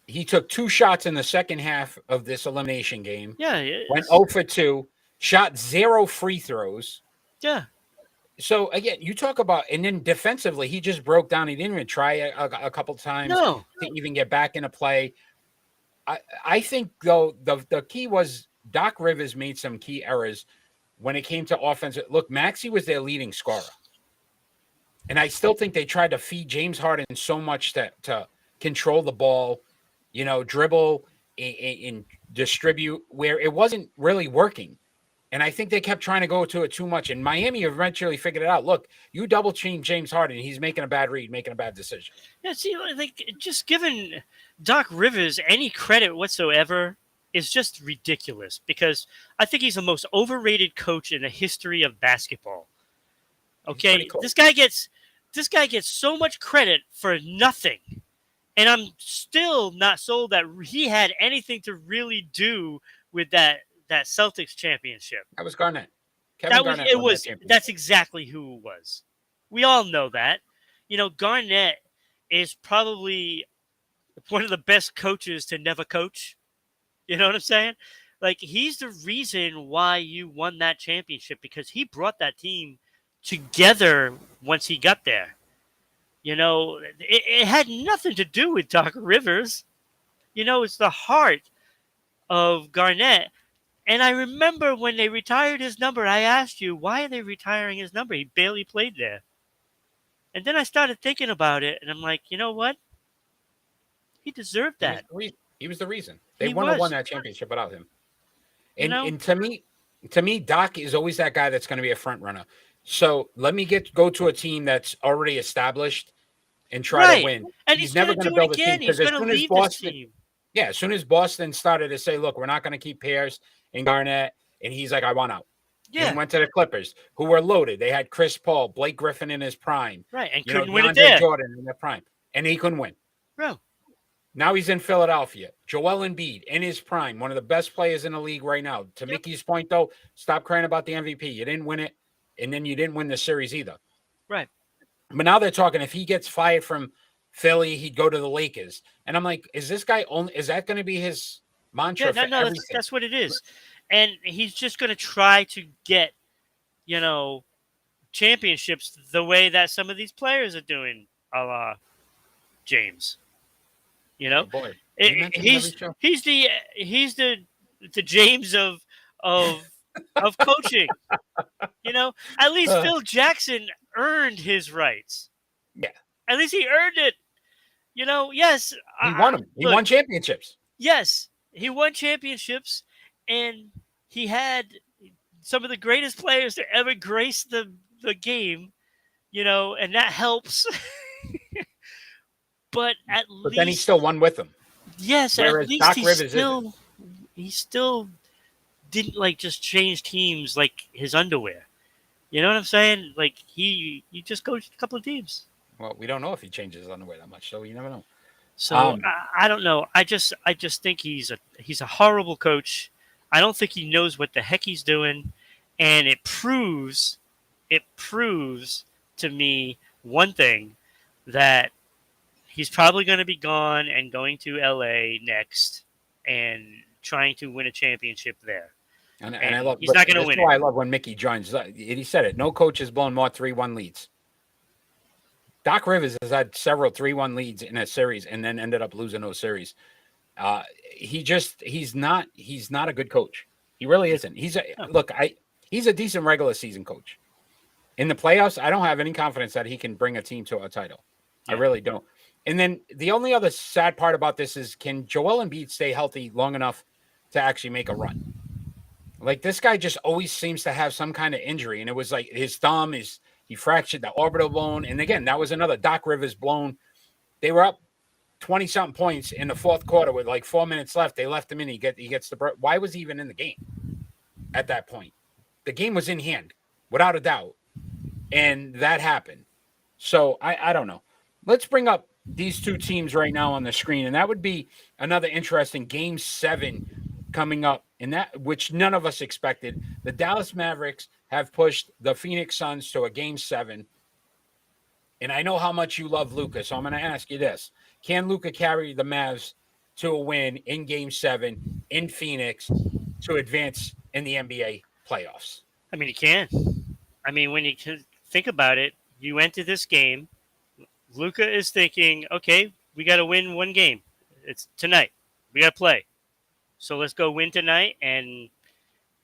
He took 2 shots in the second half of this elimination game. Yeah. Went 0 for 2, shot 0 free throws. Yeah. So, again, you talk about, and then defensively, he just broke down. He didn't even try a couple times to even get back into play. I think, though, the key was Doc Rivers made some key errors when it came to offense. Look, Maxey was their leading scorer. And I still think they tried to feed James Harden so much to control the ball, dribble and distribute where it wasn't really working. And I think they kept trying to go to it too much. And Miami eventually figured it out. Look, you double team James Harden, he's making a bad read, making a bad decision. Yeah, see, like just giving Doc Rivers any credit whatsoever is just ridiculous because I think he's the most overrated coach in the history of basketball. Okay, cool. This guy gets so much credit for nothing, and I'm still not sold that he had anything to really do with that Celtics championship. That was Garnett. That's exactly who it was. We all know that. Garnett is probably one of the best coaches to never coach. You know what I'm saying? Like, he's the reason why you won that championship because he brought that team together once he got there. It had nothing to do with Doc Rivers. It's the heart of Garnett. And I remember when they retired his number, I asked you, why are they retiring his number? He barely played there. And then I started thinking about it, and I'm like, you know what? He deserved that. He was the reason. They wouldn't have won that championship without him. And to me, Doc is always that guy that's going to be a front runner. So let me go to a team that's already established and try to win. And he's never going to build a team because as soon as Boston, as soon as Boston started to say, "Look, we're not going to keep Pierce and Garnett," and he's like, "I want out." Yeah, he went to the Clippers, who were loaded. They had Chris Paul, Blake Griffin in his prime, right, and couldn't win it there. Jordan in their prime, and he couldn't win. Bro, now he's in Philadelphia. Joel Embiid in his prime, one of the best players in the league right now. To Mickey's point, though, stop crying about the MVP. You didn't win it, and then you didn't win the series either. Right. But now they're talking if he gets fired from Philly, he'd go to the Lakers. And I'm like, is this guy only? Is that going to be his mantra? Yeah, no, that's what it is. And he's just going to try to get, championships the way that some of these players are doing, a la James. Oh boy. He's the James of coaching. At least Phil Jackson earned his rights. Yeah. At least he earned it. Yes. He won them. He won championships. Yes. He won championships, and he had some of the greatest players to ever grace the game, and that helps. But then he still won with them. Yes, whereas at least Doc Rivers he still didn't just change teams like his underwear. You know what I'm saying? Like he just coached a couple of teams. Well, we don't know if he changes his underwear that much, so you never know. So I don't know. I just think he's a horrible coach. I don't think he knows what the heck he's doing, and it proves to me one thing, that he's probably going to be gone and going to LA next and trying to win a championship there. And I love he's not going to win. I love when Mickey joins. He said it. No coach has blown more 3-1 leads. Doc Rivers has had several 3-1 leads in a series and then ended up losing those series. He's not a good coach. He really isn't. He's a decent regular season coach. In the playoffs, I don't have any confidence that he can bring a team to a title. Yeah. I really don't. And then the only other sad part about this is, can Joel Embiid stay healthy long enough to actually make a run? Like, this guy just always seems to have some kind of injury. And it was like his thumb he fractured the orbital bone. And again, that was another Doc Rivers blown. They were up 20-something points in the fourth quarter with like 4 minutes left. They left him in. He gets the. Why was he even in the game at that point? The game was in hand, without a doubt. And that happened. So I don't know. Let's bring up these two teams right now on the screen. And that would be another interesting Game 7 coming up, in that which none of us expected. The Dallas Mavericks have pushed the Phoenix Suns to a Game 7. And I know how much you love Luca, so I'm going to ask you this. Can Luca carry the Mavs to a win in Game 7 in Phoenix to advance in the NBA playoffs? I mean, he can. I mean, when you think about it, you enter this game, Luca is thinking, okay, we got to win one game. It's tonight. We got to play. So let's go win tonight and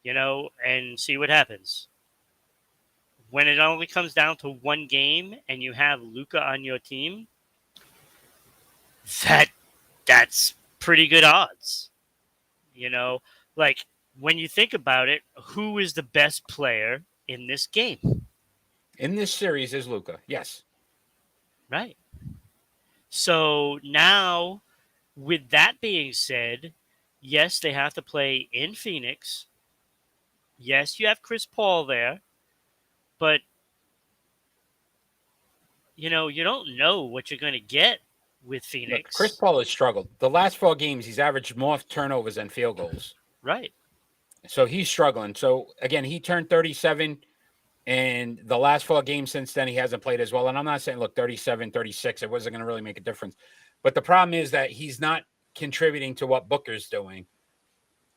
and see what happens. When it only comes down to one game and you have Luca on your team, that's pretty good odds. Like when you think about it, who is the best player in this game? In this series is Luca. Yes. Right. So now, with that being said, yes, they have to play in Phoenix. Yes, you have Chris Paul there, but you don't know what you're going to get with Look, Phoenix. Chris Paul has struggled. The last 4 games, he's averaged more turnovers than field goals. Right. So he's struggling. So again, he turned 37, and the last 4 games since then, he hasn't played as well. And I'm not saying, look, 37, 36, it wasn't going to really make a difference. But the problem is that he's not contributing to what Booker's doing,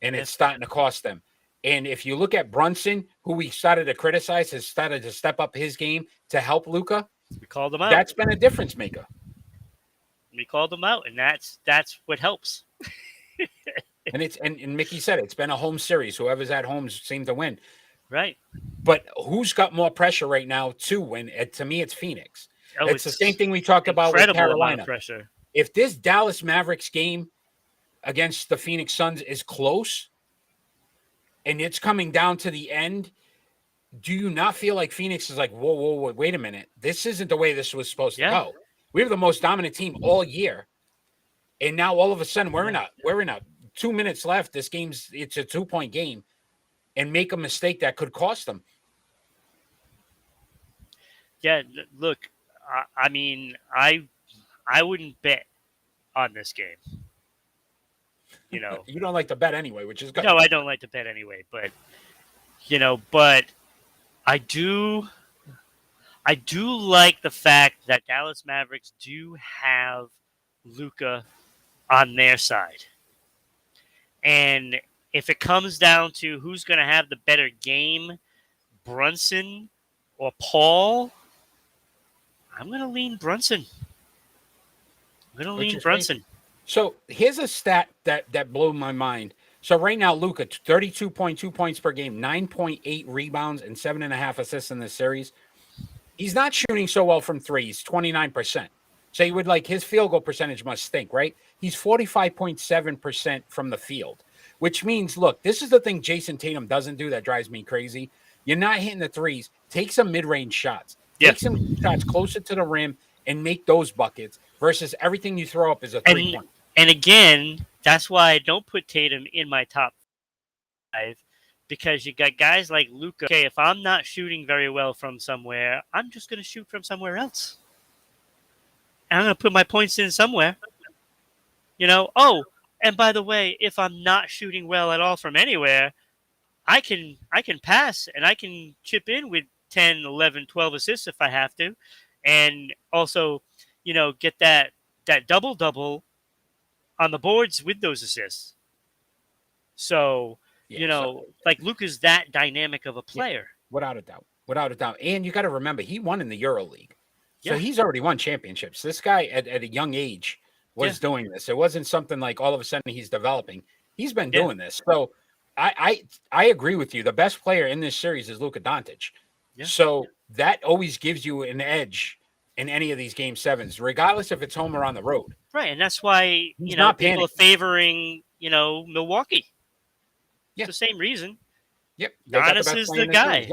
and it's starting to cost them. And if you look at Brunson, who we started to criticize, has started to step up his game to help Luca. We called him out. That's been a difference maker. We called him out, and that's what helps. And Mickey said it's been a home series. Whoever's at home seemed to win. Right. But who's got more pressure right now to win? To me, it's Phoenix. Oh, it's the same thing we talked about with Carolina. Pressure. If this Dallas Mavericks game against the Phoenix Suns is close and it's coming down to the end, do you not feel like Phoenix is like, whoa, wait a minute. This isn't the way this was supposed to go. We were the most dominant team all year. And now all of a sudden we're in a 2 minutes left. It's a 2-point game, and make a mistake that could cost them. Yeah, look, I mean, I wouldn't bet on this game. You don't like to bet anyway, which is good. No, I don't like to bet anyway, but but I do like the fact that Dallas Mavericks do have Luca on their side. And if it comes down to who's going to have the better game, Brunson or Paul, I'm going to lean Brunson. So here's a stat that blew my mind. So right now, Luca, 32.2 points per game, 9.8 rebounds, and 7.5 assists in this series. He's not shooting so well from three. He's 29%. So you would his field goal percentage must stink, right? He's 45.7% from the field, which means, look, this is the thing Jason Tatum doesn't do that drives me crazy. You're not hitting the threes. Take some mid-range shots. Take some shots closer to the rim and make those buckets versus everything you throw up is a 3-point. And again, that's why I don't put Tatum in my top 5, because you got guys like Luca. Okay, if I'm not shooting very well from somewhere, I'm just going to shoot from somewhere else. And I'm going to put my points in somewhere. Oh, and by the way, if I'm not shooting well at all from anywhere, I can pass and I can chip in with 10, 11, 12 assists if I have to. And also, get that double-double on the boards with those assists. So, Luca's that dynamic of a player. Without a doubt. And you got to remember, he won in the EuroLeague. So he's already won championships. This guy at a young age was doing this. It wasn't something like all of a sudden he's developing. He's been doing this. So I agree with you. The best player in this series is Luka Doncic. Yeah. So that always gives you an edge in any of these game sevens, regardless if it's home or on the road. Right. And that's why, people are favoring, Milwaukee. Yeah. It's the same reason. Yep. Giannis is the guy.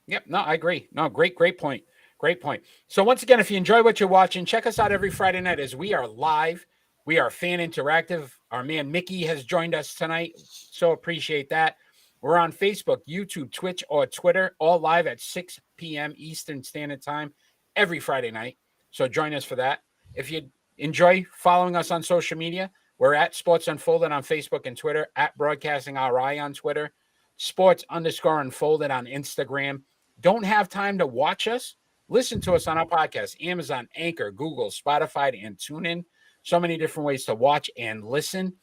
Yep. No, I agree. No, great point. Great point. So once again, if you enjoy what you're watching, check us out every Friday night as we are live. We are fan interactive. Our man Mickey has joined us tonight. So appreciate that. We're on Facebook, YouTube, Twitch, or Twitter, all live at 6 p.m. Eastern Standard Time every Friday night. So join us for that. If you enjoy following us on social media, we're at Sports Unfolded on Facebook and Twitter, at Broadcasting RI on Twitter, Sports_Unfolded on Instagram. Don't have time to watch us? Listen to us on our podcast, Amazon, Anchor, Google, Spotify, and TuneIn. So many different ways to watch and listen.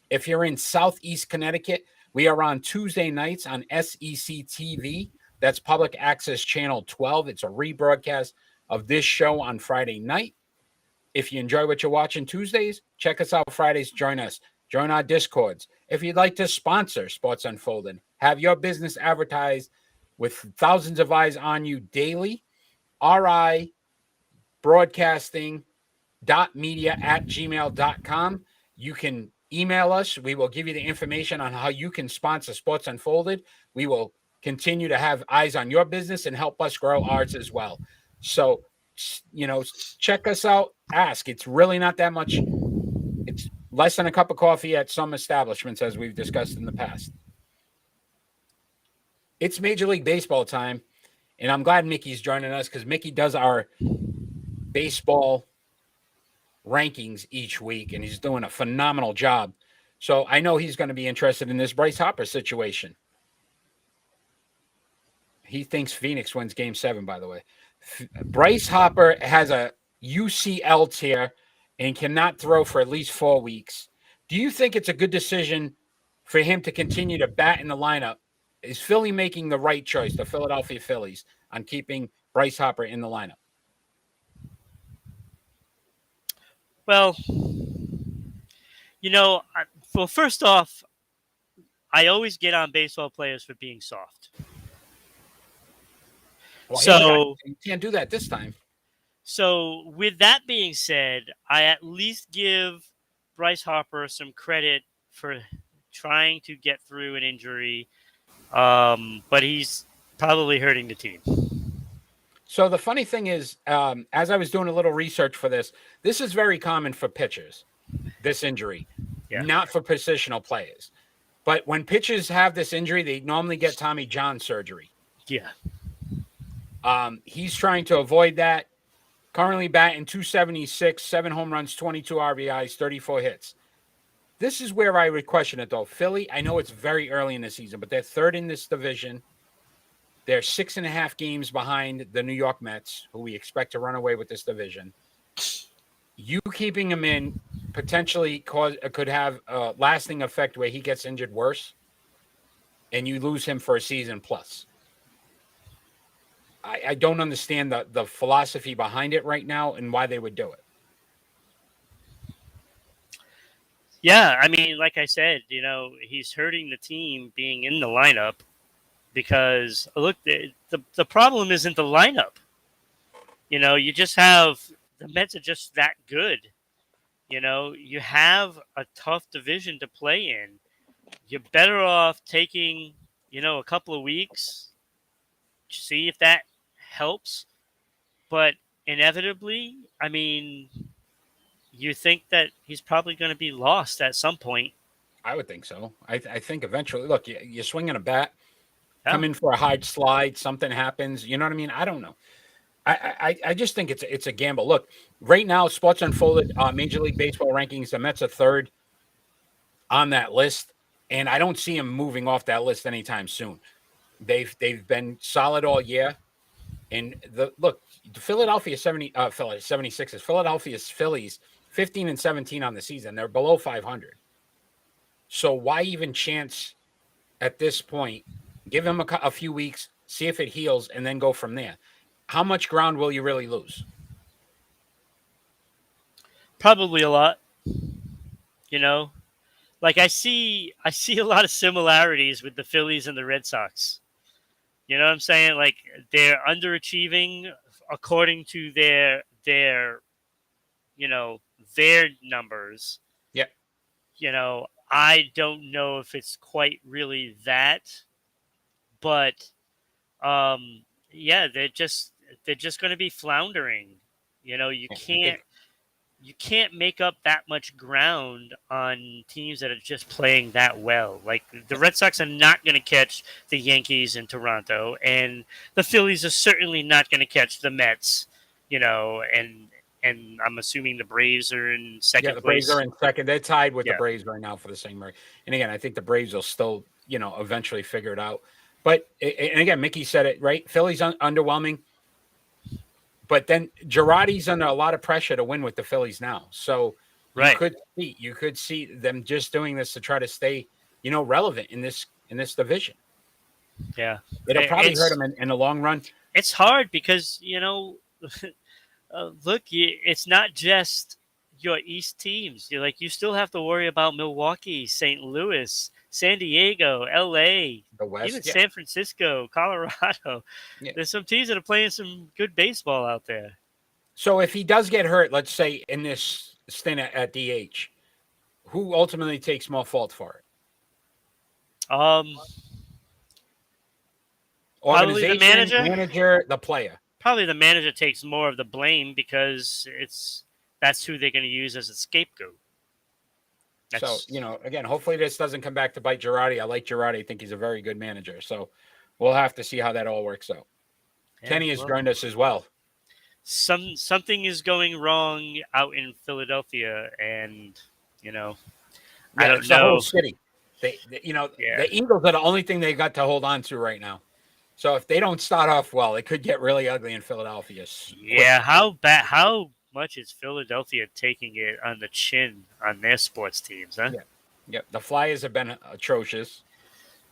If you're in Southeast Connecticut, we are on Tuesday nights on SEC TV. That's Public Access Channel 12. It's a rebroadcast of this show on Friday night. If you enjoy what you're watching Tuesdays, check us out Fridays. Join us. Join our Discords. If you'd like to sponsor Sports Unfolded, have your business advertised with thousands of eyes on you daily, RI broadcasting.media@gmail.com. You can email us. We will give you the information on how you can sponsor Sports Unfolded. We will continue to have eyes on your business and help us grow ours as well. So, check us out. Ask. It's really not that much. It's less than a cup of coffee at some establishments, as we've discussed in the past. It's Major League Baseball time, and I'm glad Mickey's joining us because Mickey does our baseball rankings each week, and he's doing a phenomenal job. So I know he's going to be interested in this Bryce Harper situation. He thinks Phoenix wins Game 7, by the way. Bryce Harper has a UCL tear and cannot throw for at least 4 weeks. Do you think it's a good decision for him to continue to bat in the lineup? Is Philly making the right choice, the Philadelphia Phillies, on keeping Bryce Harper in the lineup? Well, first off, I always get on baseball players for being soft. Well, so you can't do that this time. So with that being said, I at least give Bryce Harper some credit for trying to get through an injury, but he's probably hurting the team. So the funny thing is, as I was doing a little research for this is very common for pitchers, this injury, not for positional players. But when pitchers have this injury, they normally get Tommy John surgery. Yeah. He's trying to avoid that. Currently batting .276, 7 home runs, 22 RBIs, 34 hits. This is where I would question it, though. Philly, I know it's very early in the season, but they're third in this division. They're 6.5 games behind the New York Mets, who we expect to run away with this division. You keeping him in potentially could have a lasting effect where he gets injured worse, and you lose him for a season plus. I don't understand the philosophy behind it right now and why they would do it. Yeah, I mean, like I said, he's hurting the team being in the lineup because, look, the problem isn't the lineup. You just have the Mets are just that good. You have a tough division to play in. You're better off taking, a couple of weeks, see if that helps. But inevitably, I mean, you think that he's probably going to be lost at some point. I would think so. I think eventually, look, you're swinging a bat, come in for a hard slide, something happens. You know what I mean? I don't know. I just think it's a gamble. Look, right now, Sports Unfolded, Major League Baseball rankings, the Mets are third on that list, and I don't see them moving off that list anytime soon. They've been solid all year, and the Philadelphia 76ers, Philadelphia's Phillies 15-17 on the season. They're below 500. So why even chance at this point? Give him a few weeks, see if it heals, and then go from there. How much ground will you really lose? Probably a lot. Like I see a lot of similarities with the Phillies and the Red Sox. You know what I'm saying? Like they're underachieving according to their numbers. Yeah. I don't know if it's quite really that, but they're just going to be floundering. You can't make up that much ground on teams that are just playing that well. Like the Red Sox are not going to catch the Yankees in Toronto, and the Phillies are certainly not going to catch the Mets. And I'm assuming the Braves are in second place. Yeah, the Braves are in second. They're tied with the Braves right now for the same record. And again, I think the Braves will still, eventually figure it out. But, and again, Mickey said it, right? Philly's underwhelming. But then Girardi's under a lot of pressure to win with the Phillies now. So you could see them just doing this to try to stay, relevant in this division. Yeah. It'll probably hurt them in the long run. It's hard because, look, it's not just, your East teams. You still have to worry about Milwaukee, St. Louis, San Diego, LA, The West, even yeah. San Francisco, Colorado. Yeah. There's some teams that are playing some good baseball out there. So if he does get hurt, let's say in this stint at DH, who ultimately takes more fault for it? Probably the Organization, manager, the player. Probably the manager takes more of the blame because that's who they're going to use as a scapegoat. So, again, hopefully this doesn't come back to bite Girardi. I like Girardi. I think he's a very good manager. So we'll have to see how that all works out. Yeah, Kenny has joined us as well. Something is going wrong out in Philadelphia, and I don't know. The whole city. The Eagles are the only thing they got to hold on to right now. So if they don't start off well, it could get really ugly in Philadelphia. Yeah, how much is Philadelphia taking it on the chin on their sports teams, huh? Yeah. The Flyers have been atrocious.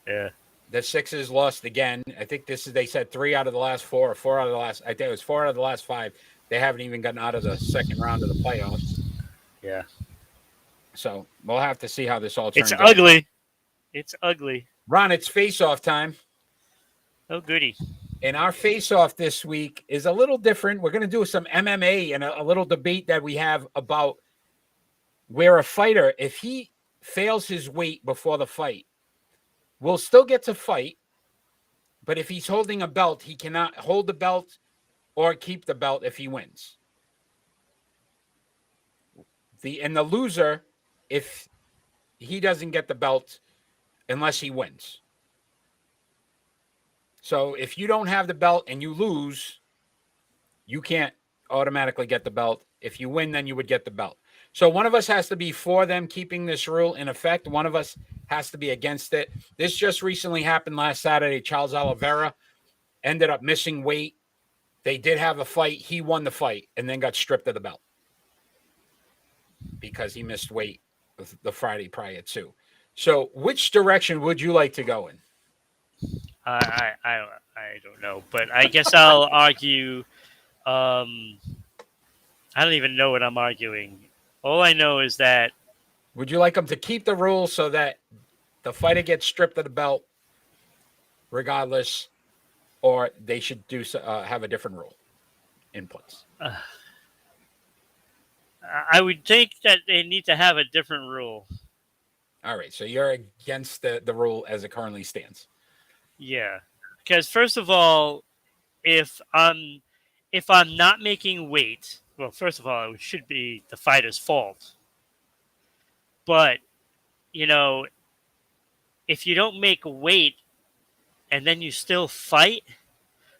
Yeah. The Sixers lost again. I think they said 3 out of the last 4 or 4 out of the last, I think it was 4 out of the last 5. They haven't even gotten out of the second round of the playoffs. Yeah. So we'll have to see how this all turns out. It's ugly. It's ugly. Ron, it's face-off time. Oh, goody. And our face-off this week is a little different. We're going to do some MMA and a little debate that we have about where a fighter, if he fails his weight before the fight, will still get to fight. But if he's holding a belt, he cannot hold the belt or keep the belt if he wins. The loser, if he doesn't get the belt unless he wins. So if you don't have the belt and you lose, you can't automatically get the belt. If you win, then you would get the belt. So one of us has to be for them keeping this rule in effect. One of us has to be against it. This just recently happened last Saturday. Charles Oliveira ended up missing weight. They did have a fight. He won the fight and then got stripped of the belt because he missed weight the Friday prior to. So which direction would you like to go in? I don't know, but I guess I'll argue. I don't even know what I'm arguing. All I know is that. Would you like them to keep the rule so that the fighter gets stripped of the belt regardless, or they should have a different rule in place? I would think that they need to have a different rule. All right, so you're against the rule as it currently stands. Yeah, because first of all, if I'm not making weight, well, first of all, it should be the fighter's fault. But if you don't make weight and then you still fight,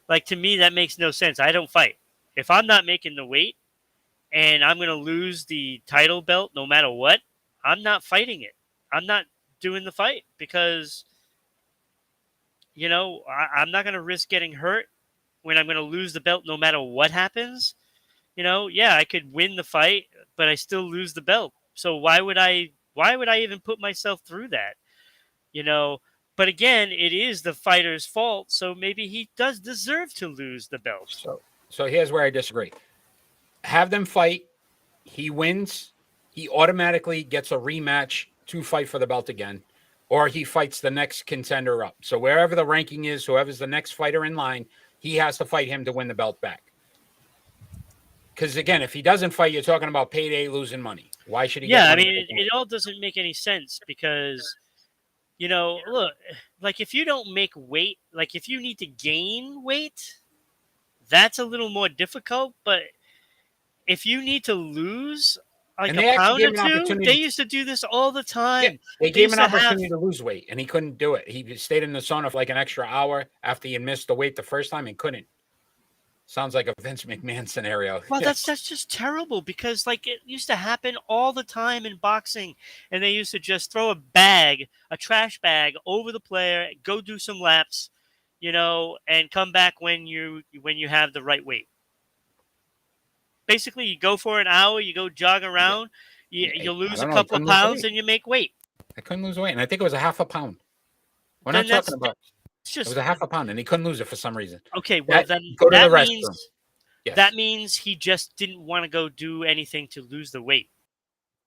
like to me that makes no sense. I don't fight if I'm not making the weight, and I'm going to lose the title belt no matter what. I'm not fighting it. I'm not doing the fight because. I'm not going to risk getting hurt when I'm going to lose the belt no matter what happens. I could win the fight, but I still lose the belt. So why would I even put myself through that? But again, it is the fighter's fault. So maybe he does deserve to lose the belt. So here's where I disagree. Have them fight. He wins. He automatically gets a rematch to fight for the belt again. Or he fights the next contender up. So wherever the ranking is, whoever's the next fighter in line, he has to fight him to win the belt back. Because, again, if he doesn't fight, you're talking about payday, losing money. Why should he get money? Yeah, I mean, it all doesn't make any sense because, look, like if you don't make weight, like if you need to gain weight, that's a little more difficult. But if you need to lose... like a pound or two? They used to do this all the time. Yeah, they gave him an opportunity to lose weight, and he couldn't do it. He stayed in the sauna for like an extra hour after he missed the weight the first time and couldn't. Sounds like a Vince McMahon scenario. Well, that's just terrible because like it used to happen all the time in boxing, and they used to just throw a trash bag over the player, go do some laps, and come back when you have the right weight. Basically, you go for an hour, you go jog around, you lose a couple of pounds, and you make weight. I couldn't lose weight, and I think it was a half a pound. We're not talking about it was a half a pound, and he couldn't lose it for some reason. Okay, well then that means he just didn't want to go do anything to lose the weight.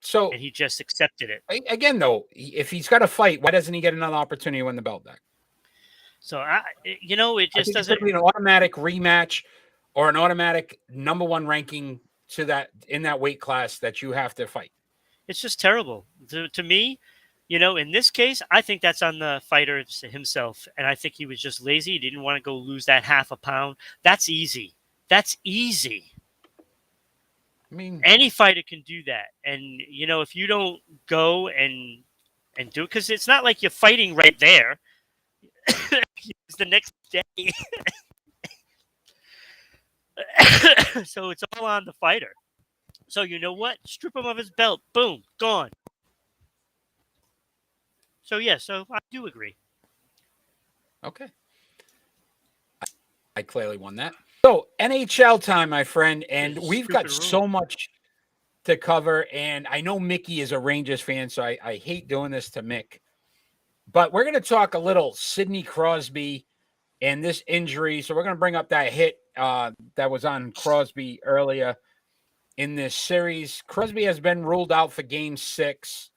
So and he just accepted it. again, though, if he's got to fight, why doesn't he get another opportunity to win the belt back? So it I just think it doesn't. should be an automatic rematch or an automatic number one ranking to that in that weight class that you have to fight. It's just terrible to me. In this case, I think that's on the fighter himself, and I think he was just lazy. He didn't want to go lose that half a pound. That's easy. That's easy. I mean, Any fighter can do that, and if you don't go and do it, because it's not like you're fighting right there. It's the next day. So it's all on the fighter. So you know what? Strip him of his belt. Boom, gone. So so I do agree. okay. I clearly won that. So NHL time, my friend, and we've got so much to cover. And I know Mickey is a Rangers fan, so I hate doing this to Mick. But we're going to talk a little Sidney Crosby and this injury. So we're going to bring up that hit that was on Crosby earlier in this series. Crosby has been ruled out for Game 6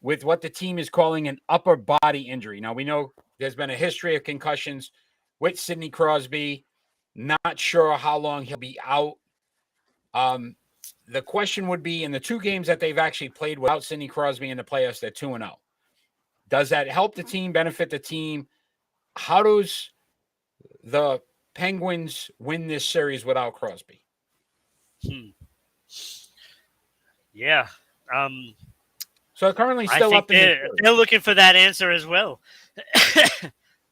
with what the team is calling an upper body injury. Now, we know there's been a history of concussions with Sidney Crosby. Not sure how long he'll be out. The question would be, in the 2 games that they've actually played without Sidney Crosby in the playoffs, they're 2-0. Does that help the team, benefit the team? How does the Penguins win this series without Crosby? Yeah. So currently I still think up in the they're looking for that answer as well.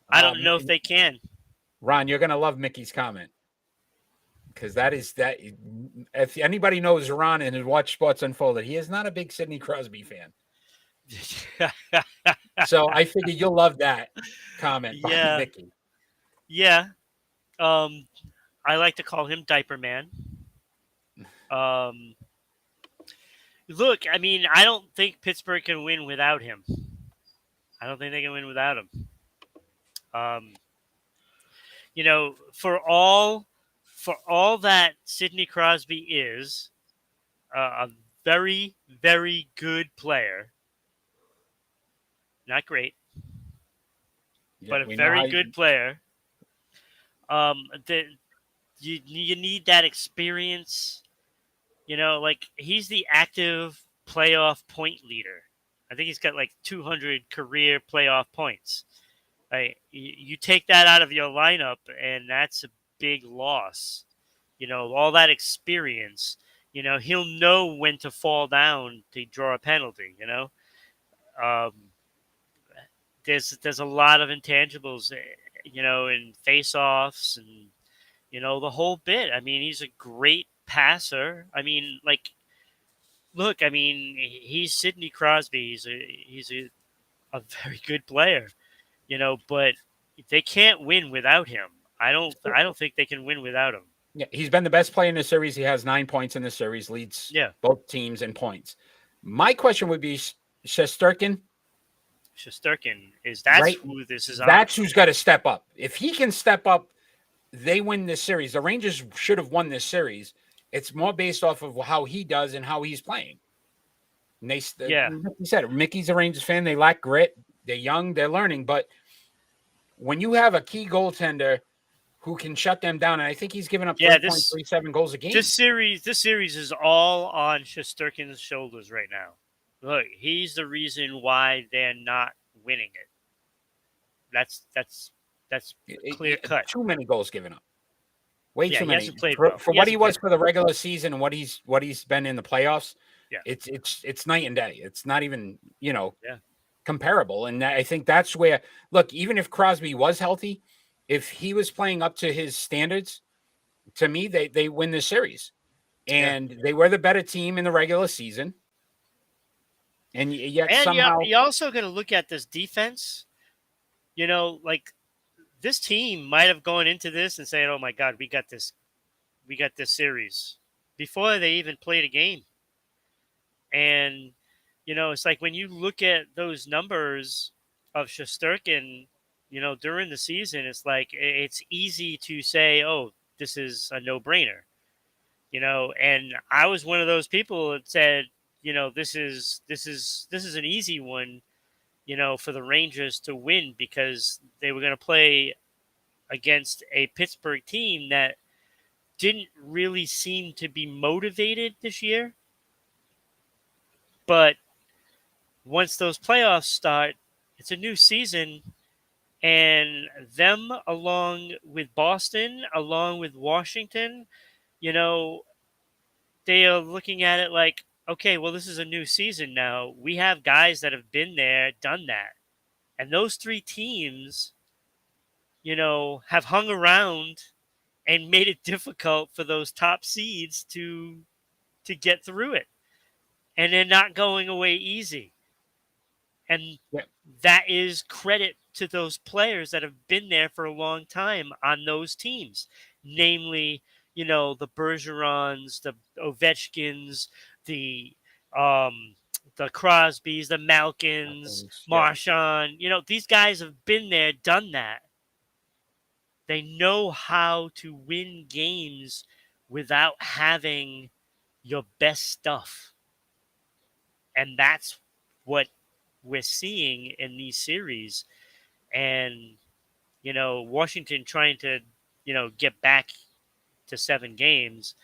I don't know if they can. Ron, you're going to love Mickey's comment. Because that is that. If anybody knows Ron and has watched Sports Unfolded, he is not a big Sidney Crosby fan. So I figure you'll love that comment by Mickey. Yeah. I like to call him Diaper Man. Look, I mean, I don't think Pittsburgh can win without him. I don't think they can win without him. For all that Sidney Crosby is a very, very good player. Not great, but a very good player. You need that experience. Like he's the active playoff point leader. I think he's got like 200 career playoff points. You take that out of your lineup, and that's a big loss. All that experience. He'll know when to fall down to draw a penalty. There's a lot of intangibles, in face-offs and the whole bit. I mean, he's a great passer. I mean, look, I mean, he's Sidney Crosby. He's a very good player, but they can't win without him. I don't think they can win without him. Yeah, he's been the best player in the series. He has 9 points in the series, leads both teams in points. My question would be Shesterkin. Who this is on. That's who's got to step up. If he can step up, they win this series. The Rangers should have won this series. It's more based off of how he does and how he's playing. And like you said, Mickey's a Rangers fan. They lack grit. They're young. They're learning. But when you have a key goaltender who can shut them down, and I think he's given up 3.37 goals a game. This series is all on Shesterkin's shoulders right now. Look, he's the reason why they're not winning it. That's clear cut. Too many goals given up. Way too many. For what he was for the regular season and what he's been in the playoffs. Yeah. It's night and day. It's not even, comparable. And I think that's where, look, even if Crosby was healthy, if he was playing up to his standards, to me, they win this series. And they were the better team in the regular season. And yet somehow you're also going to look at this defense. Like this team might have gone into this and said, "Oh my God, we got this series," before they even played a game. And it's like when you look at those numbers of Shesterkin, during the season, it's like it's easy to say, "Oh, this is a no-brainer." And I was one of those people that said, this is an easy one, for the Rangers to win because they were going to play against a Pittsburgh team that didn't really seem to be motivated this year. But once those playoffs start, it's a new season, and them along with Boston, along with Washington, they are looking at it like, okay, well, this is a new season now. We have guys that have been there, done that. And those three teams, have hung around and made it difficult for those top seeds to get through it. And they're not going away easy. And that is credit to those players that have been there for a long time on those teams, namely, the Bergerons, the Ovechkins, the Crosbys, the Malkins, Marchand. These guys have been there, done that. They know how to win games without having your best stuff. And that's what we're seeing in these series. And, Washington trying to, get back to 7 games,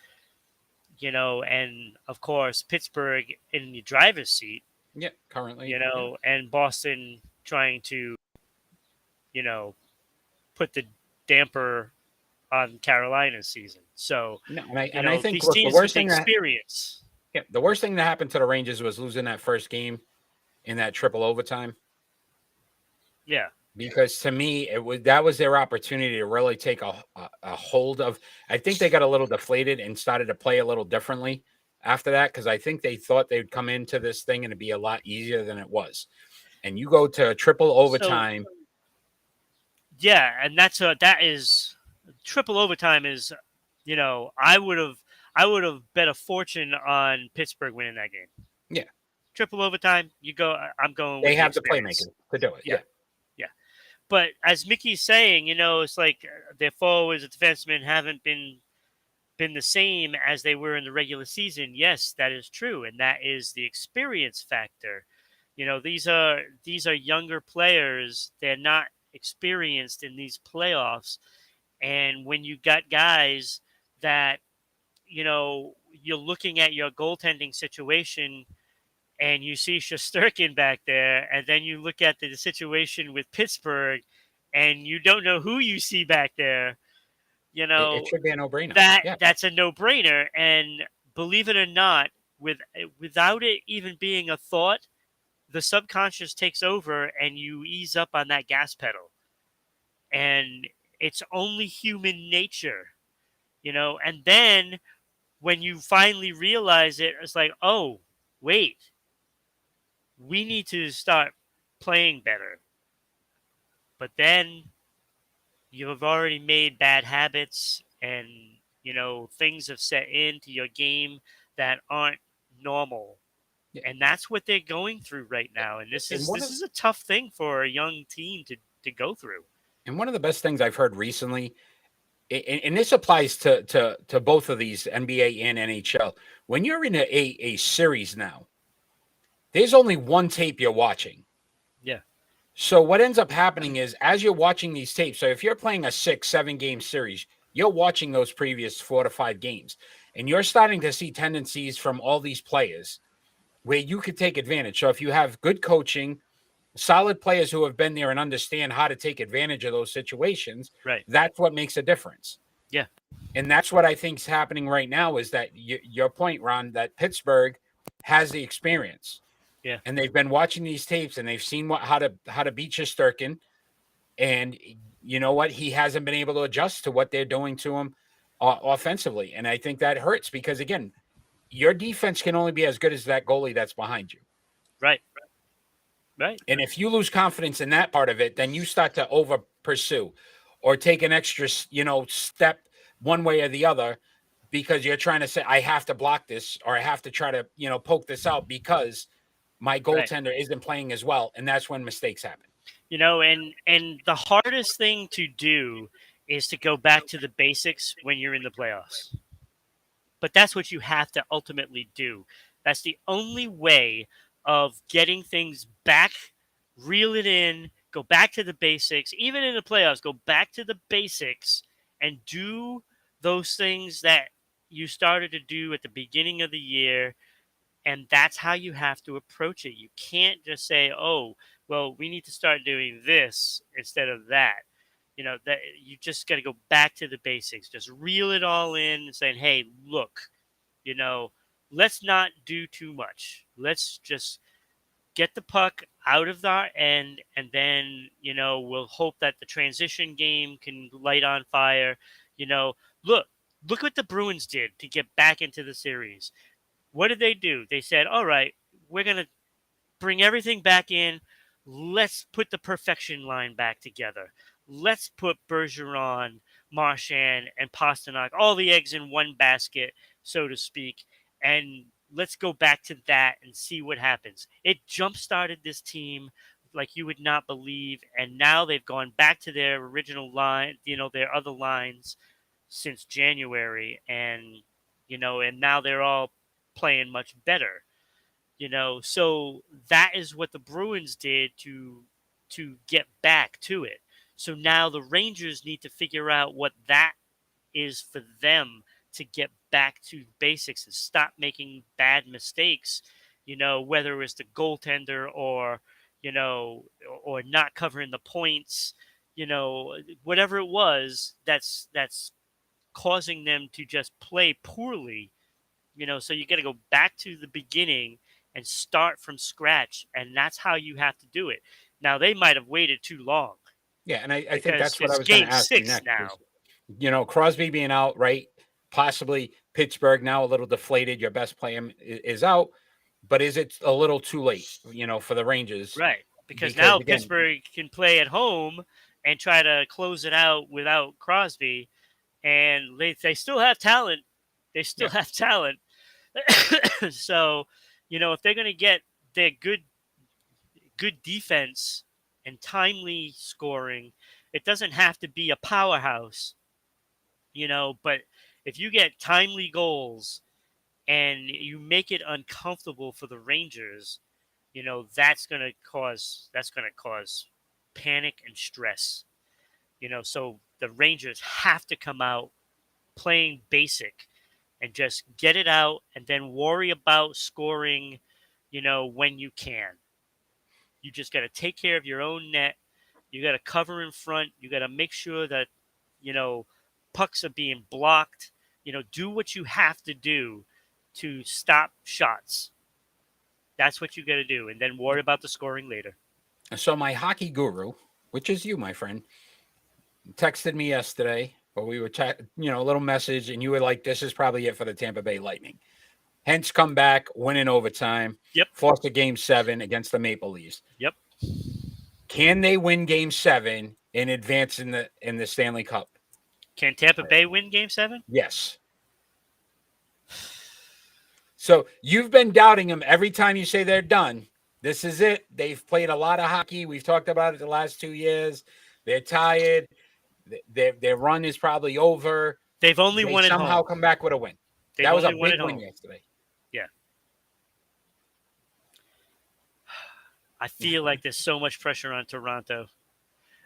and of course, Pittsburgh in the driver's seat. Yeah, currently. And Boston trying to, put the damper on Carolina's season. So, I think these teams with experience. The worst thing that happened to the Rangers was losing that first game in that triple overtime. Yeah. Because to me, that was their opportunity to really take a hold of. I think they got a little deflated and started to play a little differently after that, because I think they thought they'd come into this thing and it'd be a lot easier than it was. And you go to triple overtime. And that is triple overtime is, I would have bet a fortune on Pittsburgh winning that game. Yeah. Triple overtime, I'm going with they have the playmakers to do it. Yeah. But as Mickey's saying, it's like their forwards and defensemen haven't been the same as they were in the regular season. Yes, that is true, and that is the experience factor. These are younger players. They're not experienced in these playoffs. And when you got guys that, you're looking at your goaltending situation and you see Shesterkin back there, and then you look at the situation with Pittsburgh and you don't know who you see back there, it should be a no-brainer. That's a no-brainer. And believe it or not, without it even being a thought, the subconscious takes over and you ease up on that gas pedal. And it's only human nature, and then when you finally realize it, it's like, oh, wait, we need to start playing better. But then you have already made bad habits and, things have set into your game that aren't normal. Yeah. And that's what they're going through right now. And this is a tough thing for a young team to go through. And one of the best things I've heard recently, and this applies to both of these, NBA and NHL, when you're in a series now, there's only one tape you're watching. Yeah. So what ends up happening is, as you're watching these tapes, so if you're playing a 6-7 game series, you're watching those previous 4 to 5 games, and you're starting to see tendencies from all these players where you could take advantage. So if you have good coaching, solid players who have been there and understand how to take advantage of those situations, right, that's what makes a difference. Yeah. And that's what I think is happening right now, is that your point, Ron, that Pittsburgh has the experience. Yeah. And they've been watching these tapes and they've seen how to beat Shesterkin. And you know what? He hasn't been able to adjust to what they're doing to him offensively. And I think that hurts because, again, your defense can only be as good as that goalie that's behind you. Right. And if you lose confidence in that part of it, then you start to over pursue or take an extra, step one way or the other, because you're trying to say, I have to block this, or I have to try to, poke this out because my goaltender isn't playing as well. And that's when mistakes happen. And the hardest thing to do is to go back to the basics when you're in the playoffs. But that's what you have to ultimately do. That's the only way of getting things back, reel it in, go back to the basics. Even in the playoffs, go back to the basics and do those things that you started to do at the beginning of the year. And that's how you have to approach it. You can't just say, "Oh, well, we need to start doing this instead of that." That you just got to go back to the basics. Just reel it all in and saying, "Hey, look, you know, let's not do too much. Let's just get the puck out of our end, and then we'll hope that the transition game can light on fire." Look, look what the Bruins did to get back into the series. What did they do? They said, "All right, we're gonna bring everything back in. Let's put the perfection line back together. Let's put Bergeron, Marchand, and Pasternak, all the eggs in one basket, so to speak, and let's go back to that and see what happens." It jump-started this team like you would not believe, and now they've gone back to their original line, their other lines since January, and now they're all playing much better. So that is what the Bruins did to get back to it. So now the Rangers need to figure out what that is for them to get back to basics and stop making bad mistakes, whether it's the goaltender or not covering the points, whatever it was that's causing them to just play poorly. So you got to go back to the beginning and start from scratch, and that's how you have to do it. Now they might have waited too long. Yeah, and I think Because that's what I it's was going to game ask you 6 next. now. Crosby being out, right? Possibly Pittsburgh now a little deflated. Your best player is out, but is it a little too late, for the Rangers? Right. Because Because now again, Pittsburgh can play at home and try to close it out without Crosby, and they still have talent. They still yeah. have talent. So, if they're going to get their good defense and timely scoring, it doesn't have to be a powerhouse, but if you get timely goals and you make it uncomfortable for the Rangers, that's going to cause panic and stress. So the Rangers have to come out playing basic and just get it out and then worry about scoring, when you can. You just got to take care of your own net. You got to cover in front. You got to make sure that, pucks are being blocked. Do what you have to do to stop shots. That's what you got to do. And then worry about the scoring later. So my hockey guru, which is you, my friend, texted me yesterday, or we were a little message, and you were like, "This is probably it for the Tampa Bay Lightning." Hence, come back, win in overtime. Yep. Force a game 7 against the Maple Leafs. Yep. Can they win game 7 and advance in the Stanley Cup? Can Tampa Bay win game 7? Yes. So you've been doubting them every time you say they're done. This is it. They've played a lot of hockey. We've talked about it the last 2 years. They're tired. Their run is probably over. They've only won at home. Somehow come back with a win. That was a big win yesterday. Yeah. I feel like there's so much pressure on Toronto.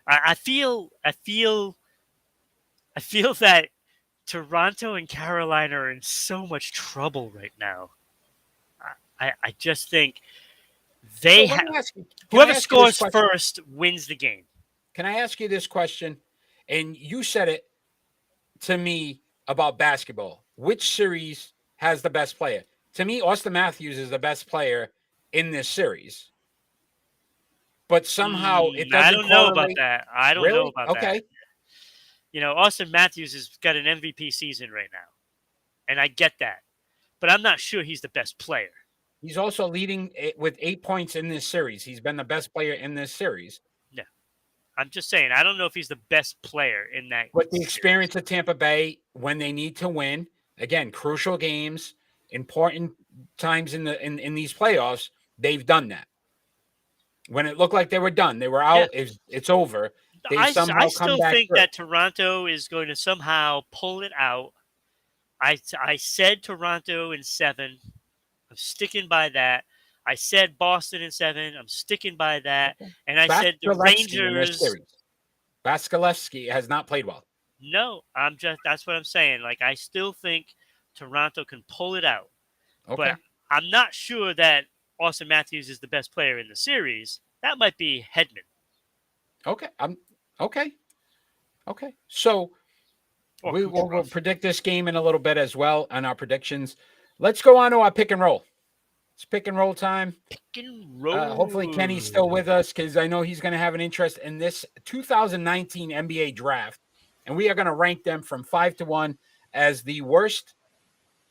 I feel that Toronto and Carolina are in so much trouble right now. I just think whoever scores first wins the game. Can I ask you this question? And you said it to me about basketball. Which series has the best player? To me, Austin Matthews is the best player in this series. But somehow it doesn't. I don't know about that. I don't know about that. Okay. Austin Matthews has got an MVP season right now, and I get that. But I'm not sure he's the best player. He's also leading with 8 points in this series. He's been the best player in this series. No. I'm just saying, I don't know if he's the best player in that. But the experience of Tampa Bay when they need to win, again, crucial games, important times in these playoffs, they've done that. When it looked like they were done, they were out. Yeah. It's over. I still think that Toronto is going to somehow pull it out. I said Toronto in 7. I'm sticking by that. I said Boston in 7. I'm sticking by that. Okay. And I said the Vasilevsky in this Rangers. series. Vasilevsky has not played well. No, that's what I'm saying. Like, I still think Toronto can pull it out. Okay. But I'm not sure that Austin Matthews is the best player in the series. That might be Hedman. Okay. Okay. Okay. So Or we'll Kucherov. predict this game in a little bit as well on our predictions. Let's go on to our pick and roll. It's pick and roll time. Pick and roll. Hopefully Kenny's still with us because I know he's going to have an interest in this 2019 NBA draft. And we are going to rank them from 5 to 1 as the worst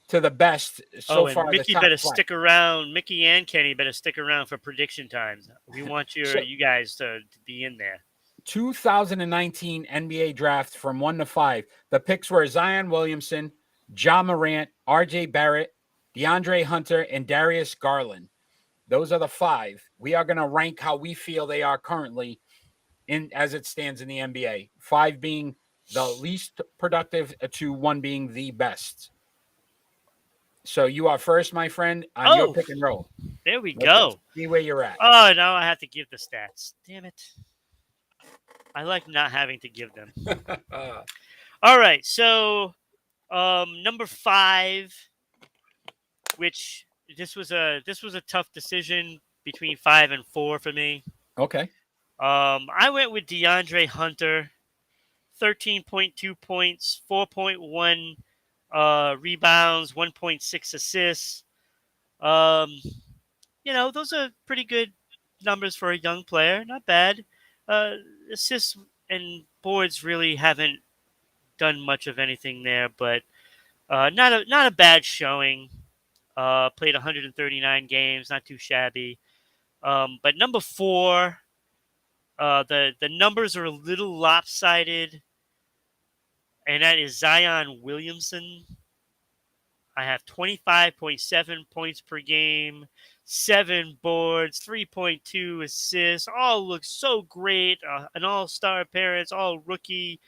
to the best so and far. Mickey the top better 5. stick around. Mickey and Kenny better stick around for prediction times. We want you guys to be in there. 2019 NBA draft from 1 to 5. The picks were Zion Williamson, Ja Morant, RJ Barrett, DeAndre Hunter, and Darius Garland. Those are the 5. We are going to rank how we feel they are currently in as it stands in the NBA. 5 being the least productive to 1 being the best. So you are first, my friend, on your pick and roll. There we go. See where you're at. Oh, now I have to give the stats. Damn it. I like not having to give them. All right, so number 5, which this was a tough decision between 5 and 4 for me. Okay. I went with DeAndre Hunter, 13.2 points, 4.1 rebounds, 1.6 assists. Those are pretty good numbers for a young player. Not bad. Assists and boards really haven't done much of anything there, but not a bad showing. Played 139 games, not too shabby. But number 4, the numbers are a little lopsided, and that is Zion Williamson. I have 25.7 points per game, 7 boards, 3.2 assists. All looks so great. An all-star appearance, all rookie.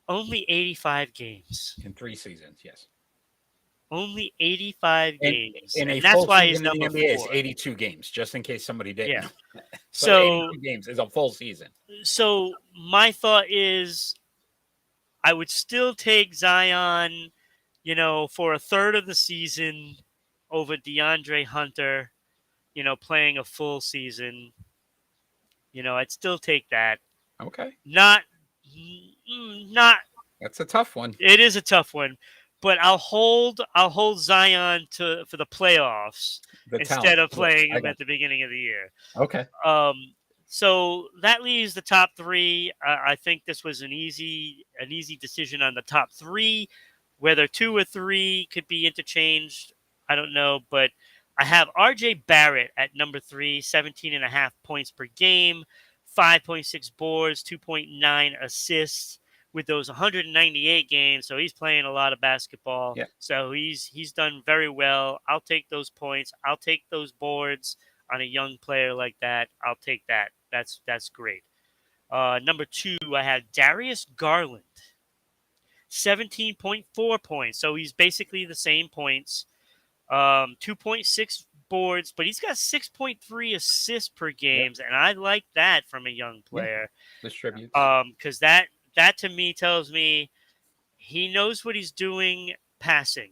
Only 85 games. In 3 seasons, yes. Only 85 games. And that's why he's number 4. NBA is 82 games, just in case somebody didn't. Yeah. So 82 games is a full season. So my thought is I would still take Zion, for a third of the season over DeAndre Hunter, playing a full season. I'd still take that. Okay. Not. That's a tough one. It is a tough one, but I'll hold Zion for the playoffs instead of playing him at the beginning of the year. Okay. So that leaves the top 3. I think this was an easy decision on the top 3. Whether 2 or 3 could be interchanged, I don't know. But I have RJ Barrett at number 3, 17.5 points per game, 5.6 boards, 2.9 assists with those 198 games. So he's playing a lot of basketball. Yeah. So he's done very well. I'll take those points. I'll take those boards on a young player like that. I'll take that. That's great. Number 2, I had Darius Garland, 17.4 points. So he's basically the same points. 2.6 boards, but he's got 6.3 assists per games, and I like that from a young player. Yeah. Distributes. Because that to me tells me he knows what he's doing passing.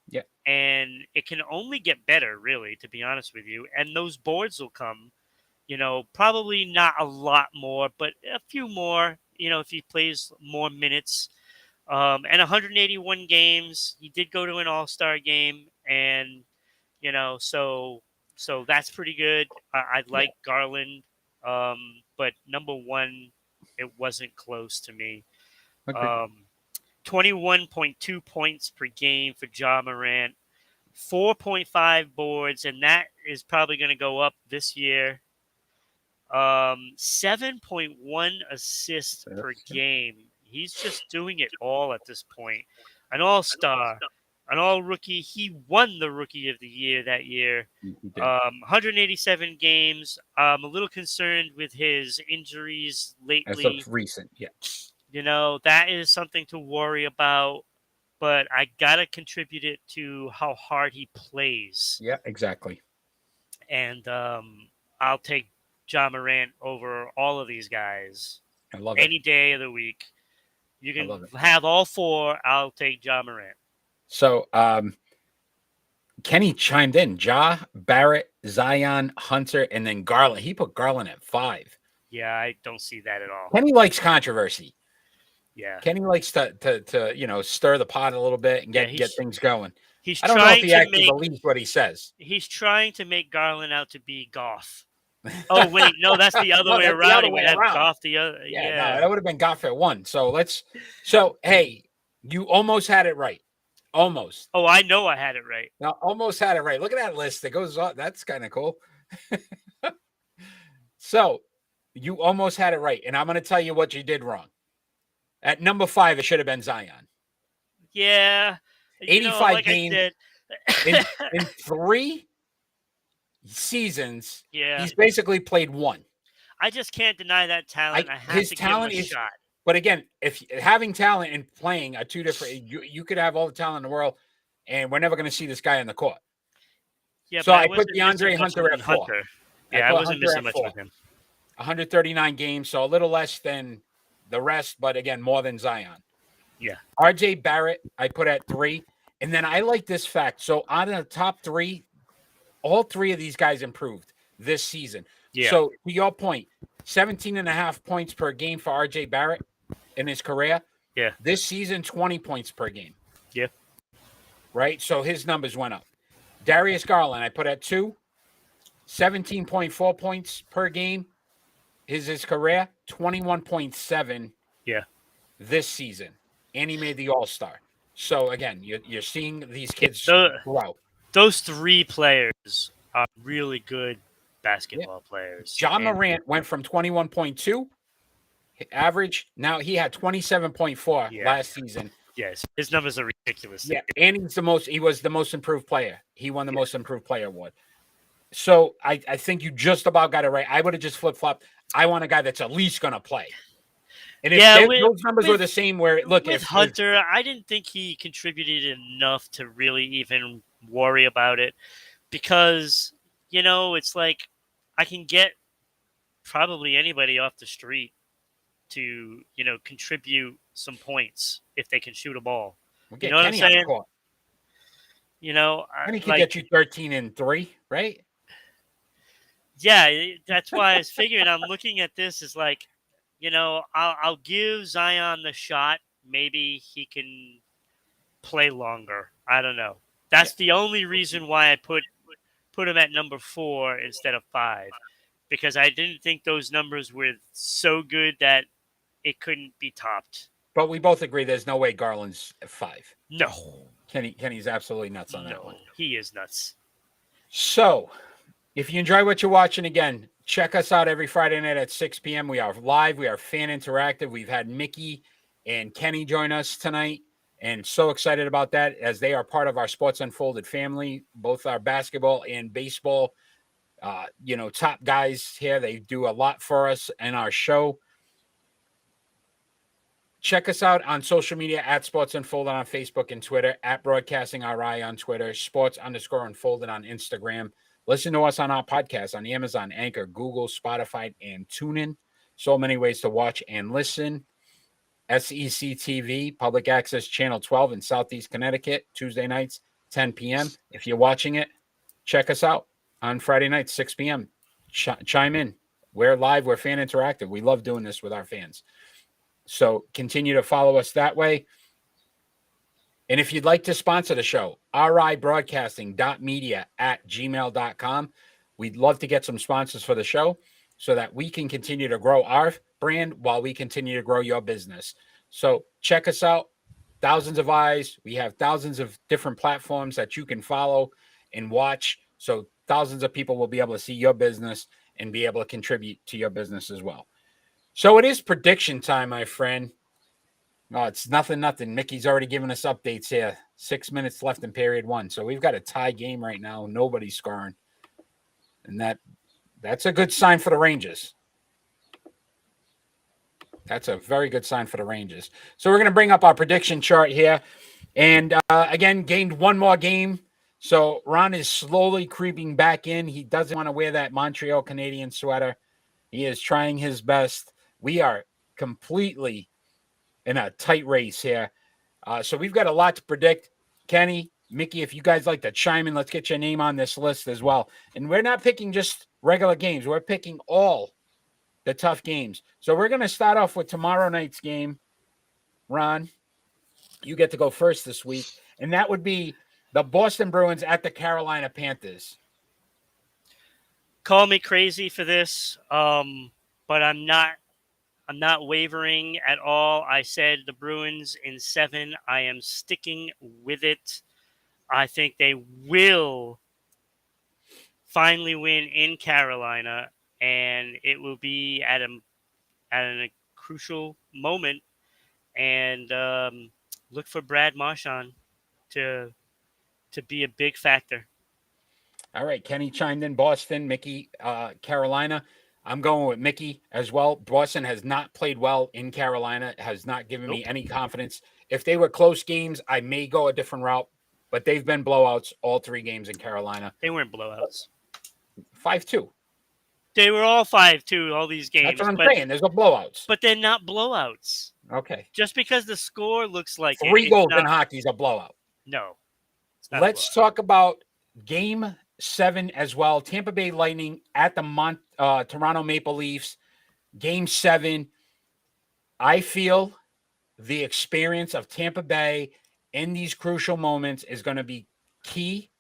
Yeah. And it can only get better, really, to be honest with you. And those boards will come, probably not a lot more, but a few more, if he plays more minutes. And 181 games. He did go to an all-star game, and, so that's pretty good. I like Garland, but number 1, it wasn't close to me. 21.2 points per game for Ja Morant, 4.5 boards, and that is probably going to go up this year. 7.1 assists per game. He's just doing it all at this point. An all-star, an all-rookie. He won the Rookie of the Year that year. 187 games. I'm a little concerned with his injuries lately. As of recent, yeah. That is something to worry about. but I gotta contribute it to how hard he plays. Yeah, exactly. And I'll take John Morant over all of these guys I love it. any day of the week. You I love can it. have all four. I'll take John Morant. So Kenny chimed in. Ja, Barrett, Zion, Hunter, and then Garland. He put Garland at 5. Yeah, I don't see that at all. Kenny likes controversy. Yeah, Kenny likes to stir the pot a little bit and get things going. He's I don't know if trying he to actually make believes what he says. he's trying to make Garland out to be Goff. Oh wait, no, that's the other No, way that's the around. other He would way have around. Goff the other. Yeah, Yeah. no, that would have been Goff at 1. So hey, you almost had it right. Almost. Oh, I know I had it right. Now, almost had it right. Look at that list that goes on. That's kind of cool. So you almost had it right. And I'm going to tell you what you did wrong. At number 5, it should have been Zion. Yeah. 85 like games I said. in 3 seasons. Yeah. He's basically played 1. I just can't deny that talent. I have his to talent give him a is- shot. But again, if having talent and playing are two different, you could have all the talent in the world, and we're never going to see this guy on the court. Yeah, So but I put wasn't DeAndre missing much Hunter with at 4. Yeah, I put wasn't Hunter missing at much 4. with him. 139 games, so a little less than the rest, but again, more than Zion. Yeah. RJ Barrett, I put at 3. And then I like this fact. So out of the top 3, all 3 of these guys improved this season. Yeah. So to your point, 17.5 points per game for RJ Barrett in his career. Yeah. This season, 20 points per game. Yeah. Right? So his numbers went up. Darius Garland, I put at 2. 17.4 points per game is his career. 21.7 this season. And he made the All-Star. So, again, you're seeing these kids grow. Those 3 players are really good basketball players. John Morant went from 21.2 average. Now he had 27.4 last season. Yes, his numbers are ridiculous. Yeah, and he was the most improved player. He won the most improved player award. So I think you just about got it right. I would have just flip-flopped. I want a guy that's at least going to play. And if those numbers were the same if Hunter, I didn't think he contributed enough to really even worry about it because, it's like I can get probably anybody off the street to, contribute some points if they can shoot a ball. You know what I'm saying? And he can get you 13 and 3, right? Yeah, that's why I was figuring. I'm looking at this as like, I'll give Zion the shot. Maybe he can play longer. I don't know. That's the only reason why I put him at number 4 instead of 5, because I didn't think those numbers were so good that it couldn't be topped. But we both agree there's no way Garland's at 5. No. Kenny's absolutely nuts on that one. He is nuts. So, if you enjoy what you're watching, again, check us out every Friday night at 6 p.m. We are live. We are fan interactive. We've had Mickey and Kenny join us tonight, and so excited about that as they are part of our Sports Unfolded family, both our basketball and baseball, top guys here. They do a lot for us in our show. Check us out on social media at Sports Unfolded on Facebook and Twitter, at Broadcasting RI on Twitter, Sports_Unfolded on Instagram. Listen to us on our podcast on Amazon, Anchor, Google, Spotify, and TuneIn. So many ways to watch and listen. SEC TV, Public Access Channel 12 in Southeast Connecticut, Tuesday nights, 10 p.m. If you're watching it, check us out on Friday nights, 6 p.m. Chime in. We're live. We're fan interactive. We love doing this with our fans. So continue to follow us that way. And if you'd like to sponsor the show, ribroadcasting.media@gmail.com. We'd love to get some sponsors for the show so that we can continue to grow our brand while we continue to grow your business. So check us out. Thousands of eyes. We have thousands of different platforms that you can follow and watch. So thousands of people will be able to see your business and be able to contribute to your business as well. So it is prediction time, my friend. Oh, it's nothing. Mickey's already given us updates here. 6 minutes left in period 1. So we've got a tie game right now. Nobody's scoring. And that's a good sign for the Rangers. That's a very good sign for the Rangers. So we're going to bring up our prediction chart here. And again, gained one more game. So Ron is slowly creeping back in. He doesn't want to wear that Montreal Canadian sweater. He is trying his best. We are completely in a tight race here. So we've got a lot to predict. Kenny, Mickey, if you guys like to chime in, let's get your name on this list as well. And we're not picking just regular games. We're picking all the tough games. So we're going to start off with tomorrow night's game. Ron, you get to go first this week. And that would be the Boston Bruins at the Carolina Panthers. Call me crazy for this, but I'm not wavering at all. I said the Bruins in 7. I am sticking with it. I think they will finally win in Carolina, and it will be at a crucial moment. And look for Brad Marchand to be a big factor. All right, Kenny chimed in Boston, Mickey, Carolina. I'm going with Mickey as well. Boston has not played well in Carolina, has not given me any confidence. If they were close games, I may go a different route, but they've been blowouts all 3 games in Carolina. They weren't blowouts. 5-2. They were all 5-2, all these games. That's what I'm saying. There's no blowouts. But they're not blowouts. Okay. Just because the score looks like 3 goals in hockey is a blowout. No. Let's talk about Game 7 as well. Tampa Bay Lightning at the Toronto Maple Leafs. Game 7. I feel the experience of Tampa Bay in these crucial moments is going to be key.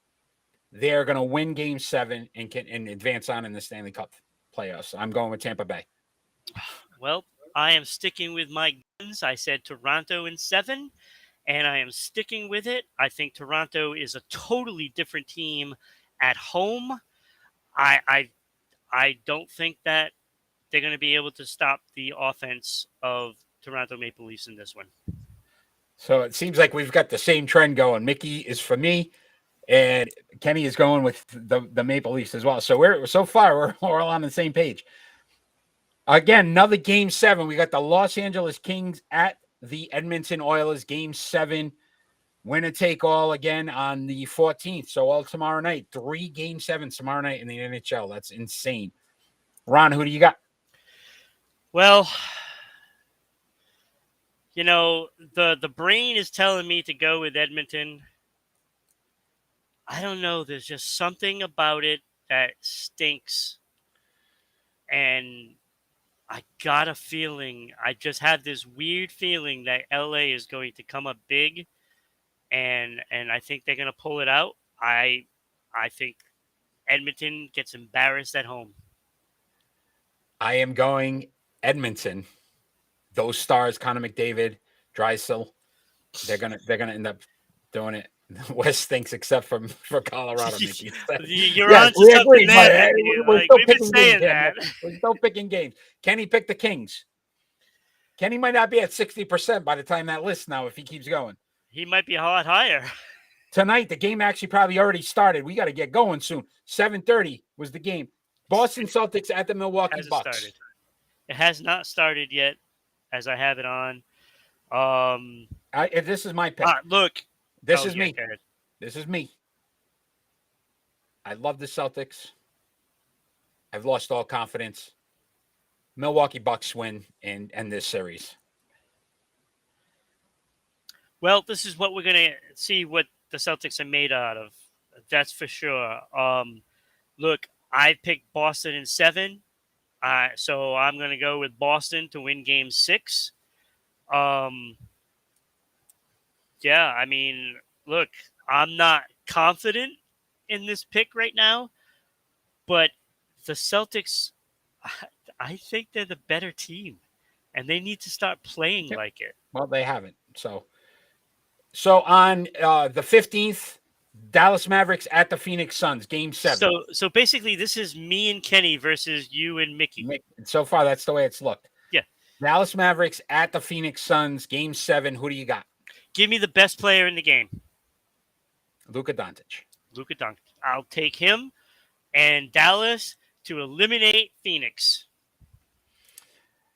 They're going to win Game 7 and advance on in the Stanley Cup playoffs. I'm going with Tampa Bay. Well, I am sticking with my guns. I said Toronto in 7, and I am sticking with it. I think Toronto is a totally different team at home. I don't think that they're going to be able to stop the offense of Toronto Maple Leafs in this one. So it seems like we've got the same trend going. Mickey is for me, and Kenny is going with the Maple Leafs as well. So we're all on the same page. Again, another Game 7. We got the Los Angeles Kings at the Edmonton Oilers. Game 7. Winner take all again on the 14th. So all tomorrow night. 3 Game 7s tomorrow night in the NHL. That's insane. Ron, who do you got? Well, the brain is telling me to go with Edmonton. I don't know. There's just something about it that stinks. And I got a feeling, I just have this weird feeling that LA is going to come up big, and I think they're going to pull it out. I think Edmonton gets embarrassed at home. I am going Edmonton. Those stars, Connor McDavid, Draisaitl, they're gonna end up doing it. The West stinks except for Colorado. Mickey. You're on to something there. We're still picking games. Kenny picked the Kings. Kenny might not be at 60% by the time that list now if he keeps going. He might be a lot higher. Tonight, the game actually probably already started. We got to get going soon. 7:30 was the game. Boston Celtics at the Milwaukee Bucks. It has not started yet, as I have it on. This is my pick. Look. This is me. This is me. I love the Celtics. I've lost all confidence. Milwaukee Bucks win and end this series. Well, this is what we're going to see what the Celtics are made out of. That's for sure. Look, I picked Boston in 7. So I'm going to go with Boston to win Game 6. Yeah, I mean, look, I'm not confident in this pick right now, but the Celtics, I think they're the better team, and they need to start playing like it. Well, they haven't. So on the 15th, Dallas Mavericks at the Phoenix Suns, Game 7. So basically, this is me and Kenny versus you and Mickey. So far, that's the way it's looked. Yeah. Dallas Mavericks at the Phoenix Suns, Game 7. Who do you got? Give me the best player in the game. Luca Doncic. I'll take him and Dallas to eliminate Phoenix.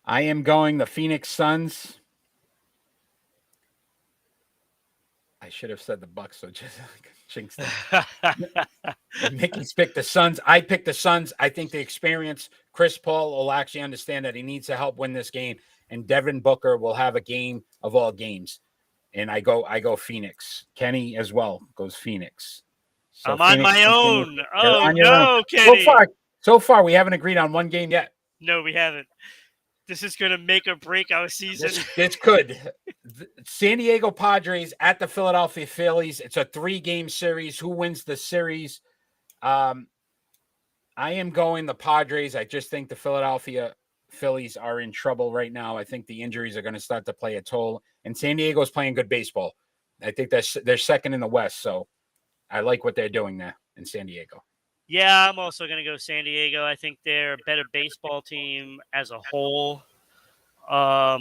I am going the Phoenix Suns. I should have said the Bucks, so just jinxed them. Mickey's picked the Suns. I picked the Suns. I think the experience, Chris Paul will actually understand that he needs to help win this game, and Devin Booker will have a game of all games. And I go Phoenix. Kenny as well goes Phoenix. So I'm on my own. Oh, on your own. no, Kenny. So far, we haven't agreed on one game yet. No, we haven't. This is going to make or break our season. This could. San Diego Padres at the Philadelphia Phillies. It's a 3-game series. Who wins the series? I am going the Padres. I just think the Philadelphia Phillies are in trouble right now. I think the injuries are going to start to play a toll. And San Diego's playing good baseball. I think they're second in the West. So I like what they're doing there in San Diego. Yeah, I'm also going to go San Diego. I think they're a better baseball team as a whole. At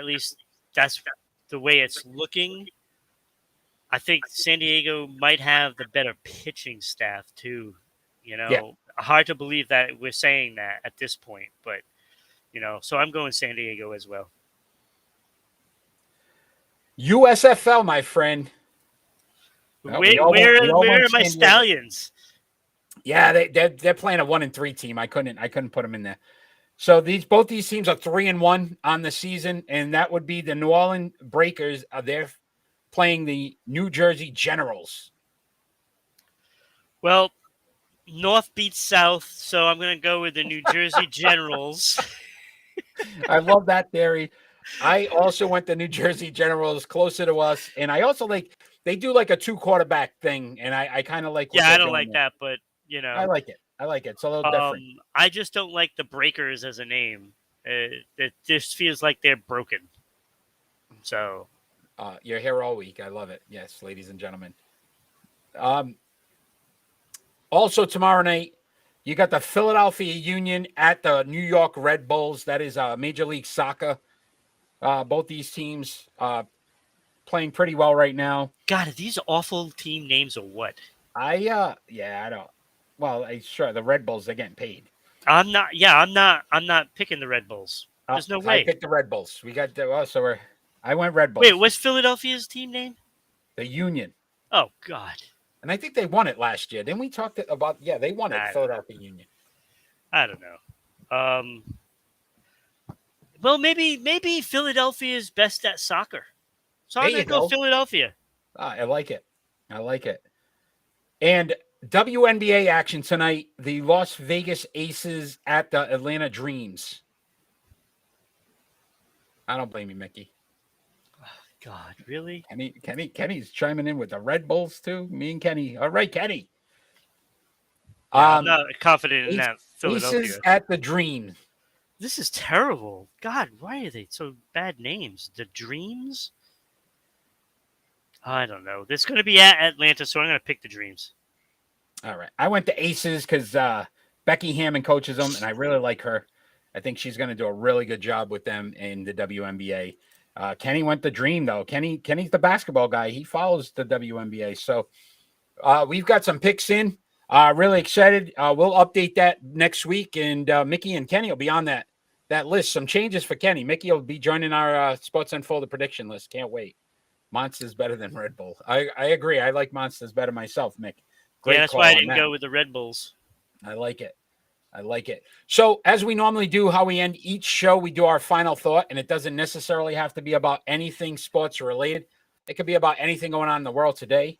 least that's the way it's looking. I think San Diego might have the better pitching staff too. Hard to believe that we're saying that at this point, but so I'm going San Diego as well. USFL, my friend. Well, where are my Stallions? Yeah, they're playing a 1-3 team. I couldn't put them in there. So both these teams are 3-1 on the season, and that would be the New Orleans Breakers. They're playing the New Jersey Generals. Well, North beats South, so I'm going to go with the New Jersey Generals. I love that theory. I also went the New Jersey Generals closer to us, and I also they do like a 2-quarterback thing, and I kind of like. Yeah, I don't like that, but I like it. It's a little different. I just don't like the Breakers as a name. It just feels like they're broken. So, you're here all week. I love it. Yes, ladies and gentlemen. Also tomorrow night, you got the Philadelphia Union at the New York Red Bulls. That is Major League Soccer. Both these teams playing pretty well right now. God, are these awful team names or what? I don't. Well, sure, the Red Bulls, they're getting paid. I'm not picking the Red Bulls. There's no way. I picked the Red Bulls. We got I went Red Bulls. Wait, what's Philadelphia's team name? The Union. Oh God. And I think they won it last year. Then we talked about they won it, Philadelphia Union. I don't know. Well, maybe Philadelphia is best at soccer. So I'm going to go Philadelphia. I like it. And WNBA action tonight, the Las Vegas Aces at the Atlanta Dreams. I don't blame you, Mickey. Oh, God, really? Kenny's chiming in with the Red Bulls too. Me and Kenny. All right, Kenny. Yeah, I'm not confident in that Philadelphia. Aces at the Dream. This is terrible. God, why are they so bad names? The Dreams? I don't know. This is going to be at Atlanta, so I'm going to pick the Dreams. All right. I went to Aces because Becky Hammond coaches them, and I really like her. I think she's going to do a really good job with them in the WNBA. Kenny went the Dream, though. Kenny's the basketball guy. He follows the WNBA. So we've got some picks in. Really excited. We'll update that next week, and Mickey and Kenny will be on that list. Some changes for Kenny. Mickey will be joining our Sports Unfolded prediction list. Can't wait. Monster's better than Red Bull. I agree. I like Monsters better myself, Mick. Great, that's why I didn't go with the Red Bulls. I like it. So as we normally do, how we end each show, we do our final thought, and it doesn't necessarily have to be about anything sports related. It could be about anything going on in the world today.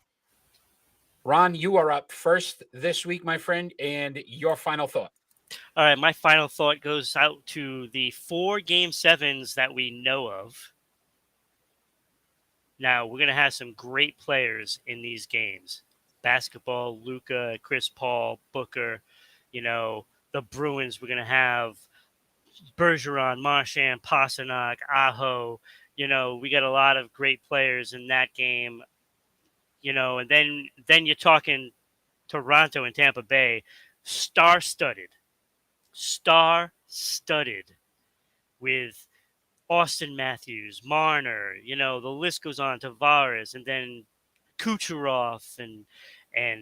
Ron, you are up first this week, my friend, and your final thought. All right, my final thought goes out to the 4 Game 7s that we know of. Now, we're going to have some great players in these games. Basketball, Luca, Chris Paul, Booker, the Bruins, we're going to have Bergeron, Marchand, Pasternak, Aho. We got a lot of great players in that game. And then you're talking Toronto and Tampa Bay, star-studded with Austin Matthews, Marner, the list goes on, Tavares, and then Kucherov and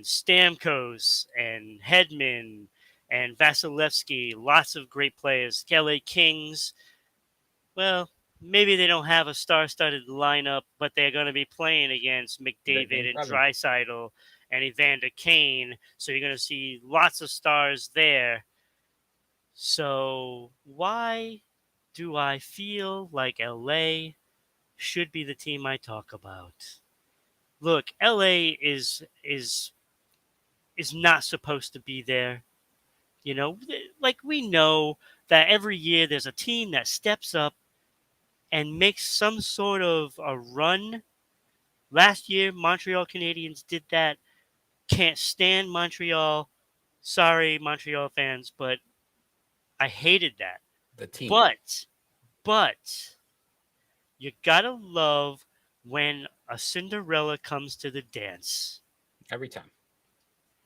Stamkos and Hedman and Vasilevsky, lots of great players. LA Kings, well, maybe they don't have a star-studded lineup, but they're going to be playing against McDavid and Draisaitl and Evander Kane. So you're going to see lots of stars there. So why do I feel like LA should be the team I talk about? Look, LA is not supposed to be there. You know, like we know that every year there's a team that steps up and makes some sort of a run. Last year, Montreal Canadiens did that. Can't stand Montreal. Sorry, Montreal fans, but I hated that. The team. But you gotta love when a Cinderella comes to the dance. Every time.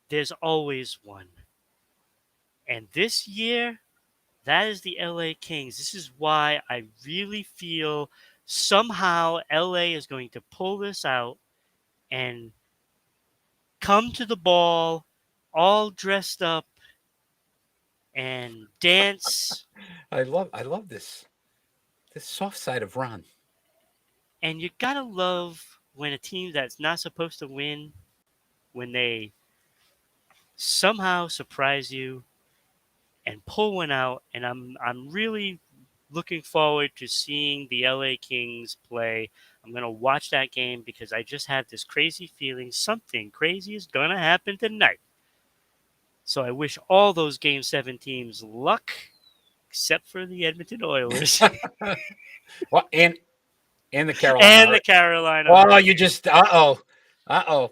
There's always one. And this year, that is the LA Kings. This is why I really feel somehow LA is going to pull this out and come to the ball all dressed up and dance. I love this soft side of Ron. And you gotta love when a team that's not supposed to win, when they somehow surprise you and pull one out. And I'm really looking forward to seeing the LA Kings play. I'm gonna watch that game because I just have this crazy feeling something crazy is gonna happen tonight. So I wish all those Game 7 teams luck, except for the Edmonton Oilers. Well, and the Carolina. And the Carolina. Oh, you just uh-oh.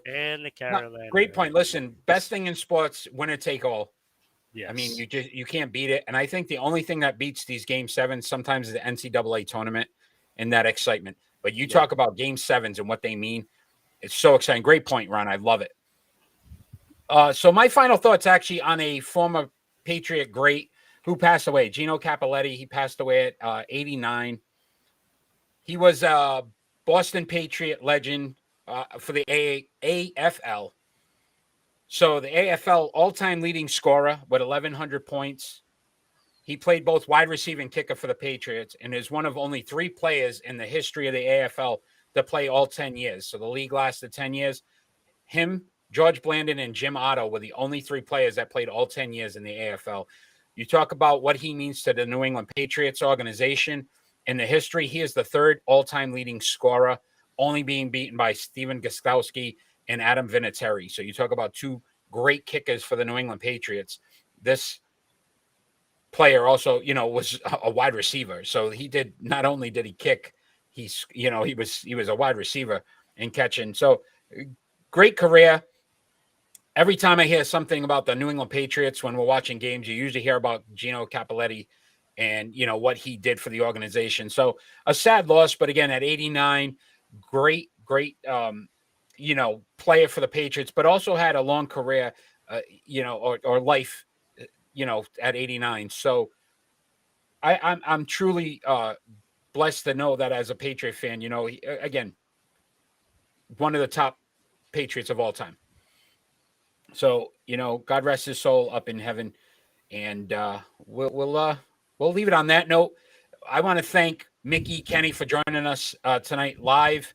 And the Carolina. Great point. Listen, best thing in sports, winner take all. Yes. I mean, you can't beat it. And I think the only thing that beats these Game 7s sometimes is the NCAA tournament and that excitement. But you talk about Game 7s and what they mean. It's so exciting. Great point, Ron. I love it. So my final thoughts actually on a former Patriot great who passed away, Gino Cappelletti. He passed away at 89. He was a Boston Patriot legend for the AFL. So the AFL all-time leading scorer with 1,100 points. He played both wide receiver and kicker for the Patriots and is one of only 3 players in the history of the AFL to play all 10 years. So the league lasted 10 years. Him, George Blandon, and Jim Otto were the only 3 players that played all 10 years in the AFL. You talk about what he means to the New England Patriots organization. In the history, he is the 3rd all-time leading scorer, only being beaten by Steven Gostkowski and Adam Vinatieri. So you talk about 2 great kickers for the New England Patriots. This player also, was a wide receiver. So he did, not only did he kick, he was a wide receiver and catching. So great career. Every time I hear something about the New England Patriots when we're watching games, you usually hear about Gino Cappelletti and, what he did for the organization. So a sad loss, but again, at 89, great, player for the Patriots, but also had a long career, or life, at 89. So I'm truly blessed to know that as a Patriot fan, again, one of the top Patriots of all time. So, God rest his soul up in heaven. And we'll leave it on that note. I want to thank Mickey, Kenny for joining us tonight live.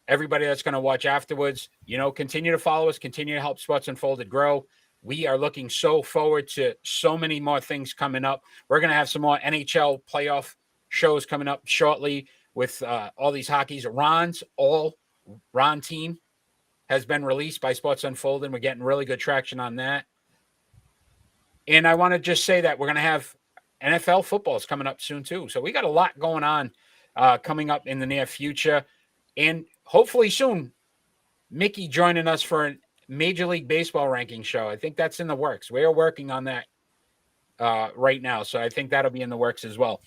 Everybody that's going to watch afterwards, continue to follow us, continue to help Sports Unfolded grow. We are looking so forward to so many more things coming up. We're going to have some more NHL playoff shows coming up shortly with all these hockeys. Ron's Ron team has been released by Sports Unfolded. We're getting really good traction on that. And I want to just say that we're going to have NFL footballs coming up soon too. So we got a lot going on coming up in the near future. And hopefully soon, Mickey joining us for a Major League Baseball ranking show. I think that's in the works. We are working on that right now. So I think that'll be in the works as well.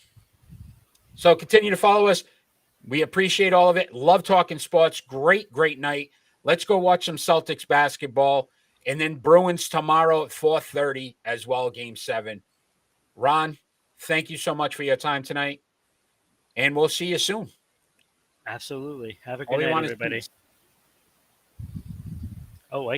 So continue to follow us. We appreciate all of it. Love talking sports. Great night. Let's go watch some Celtics basketball. And then Bruins tomorrow at 4:30 as well, Game 7. Ron, thank you so much for your time tonight. And we'll see you soon. Absolutely. Have a good night, everybody. Oh,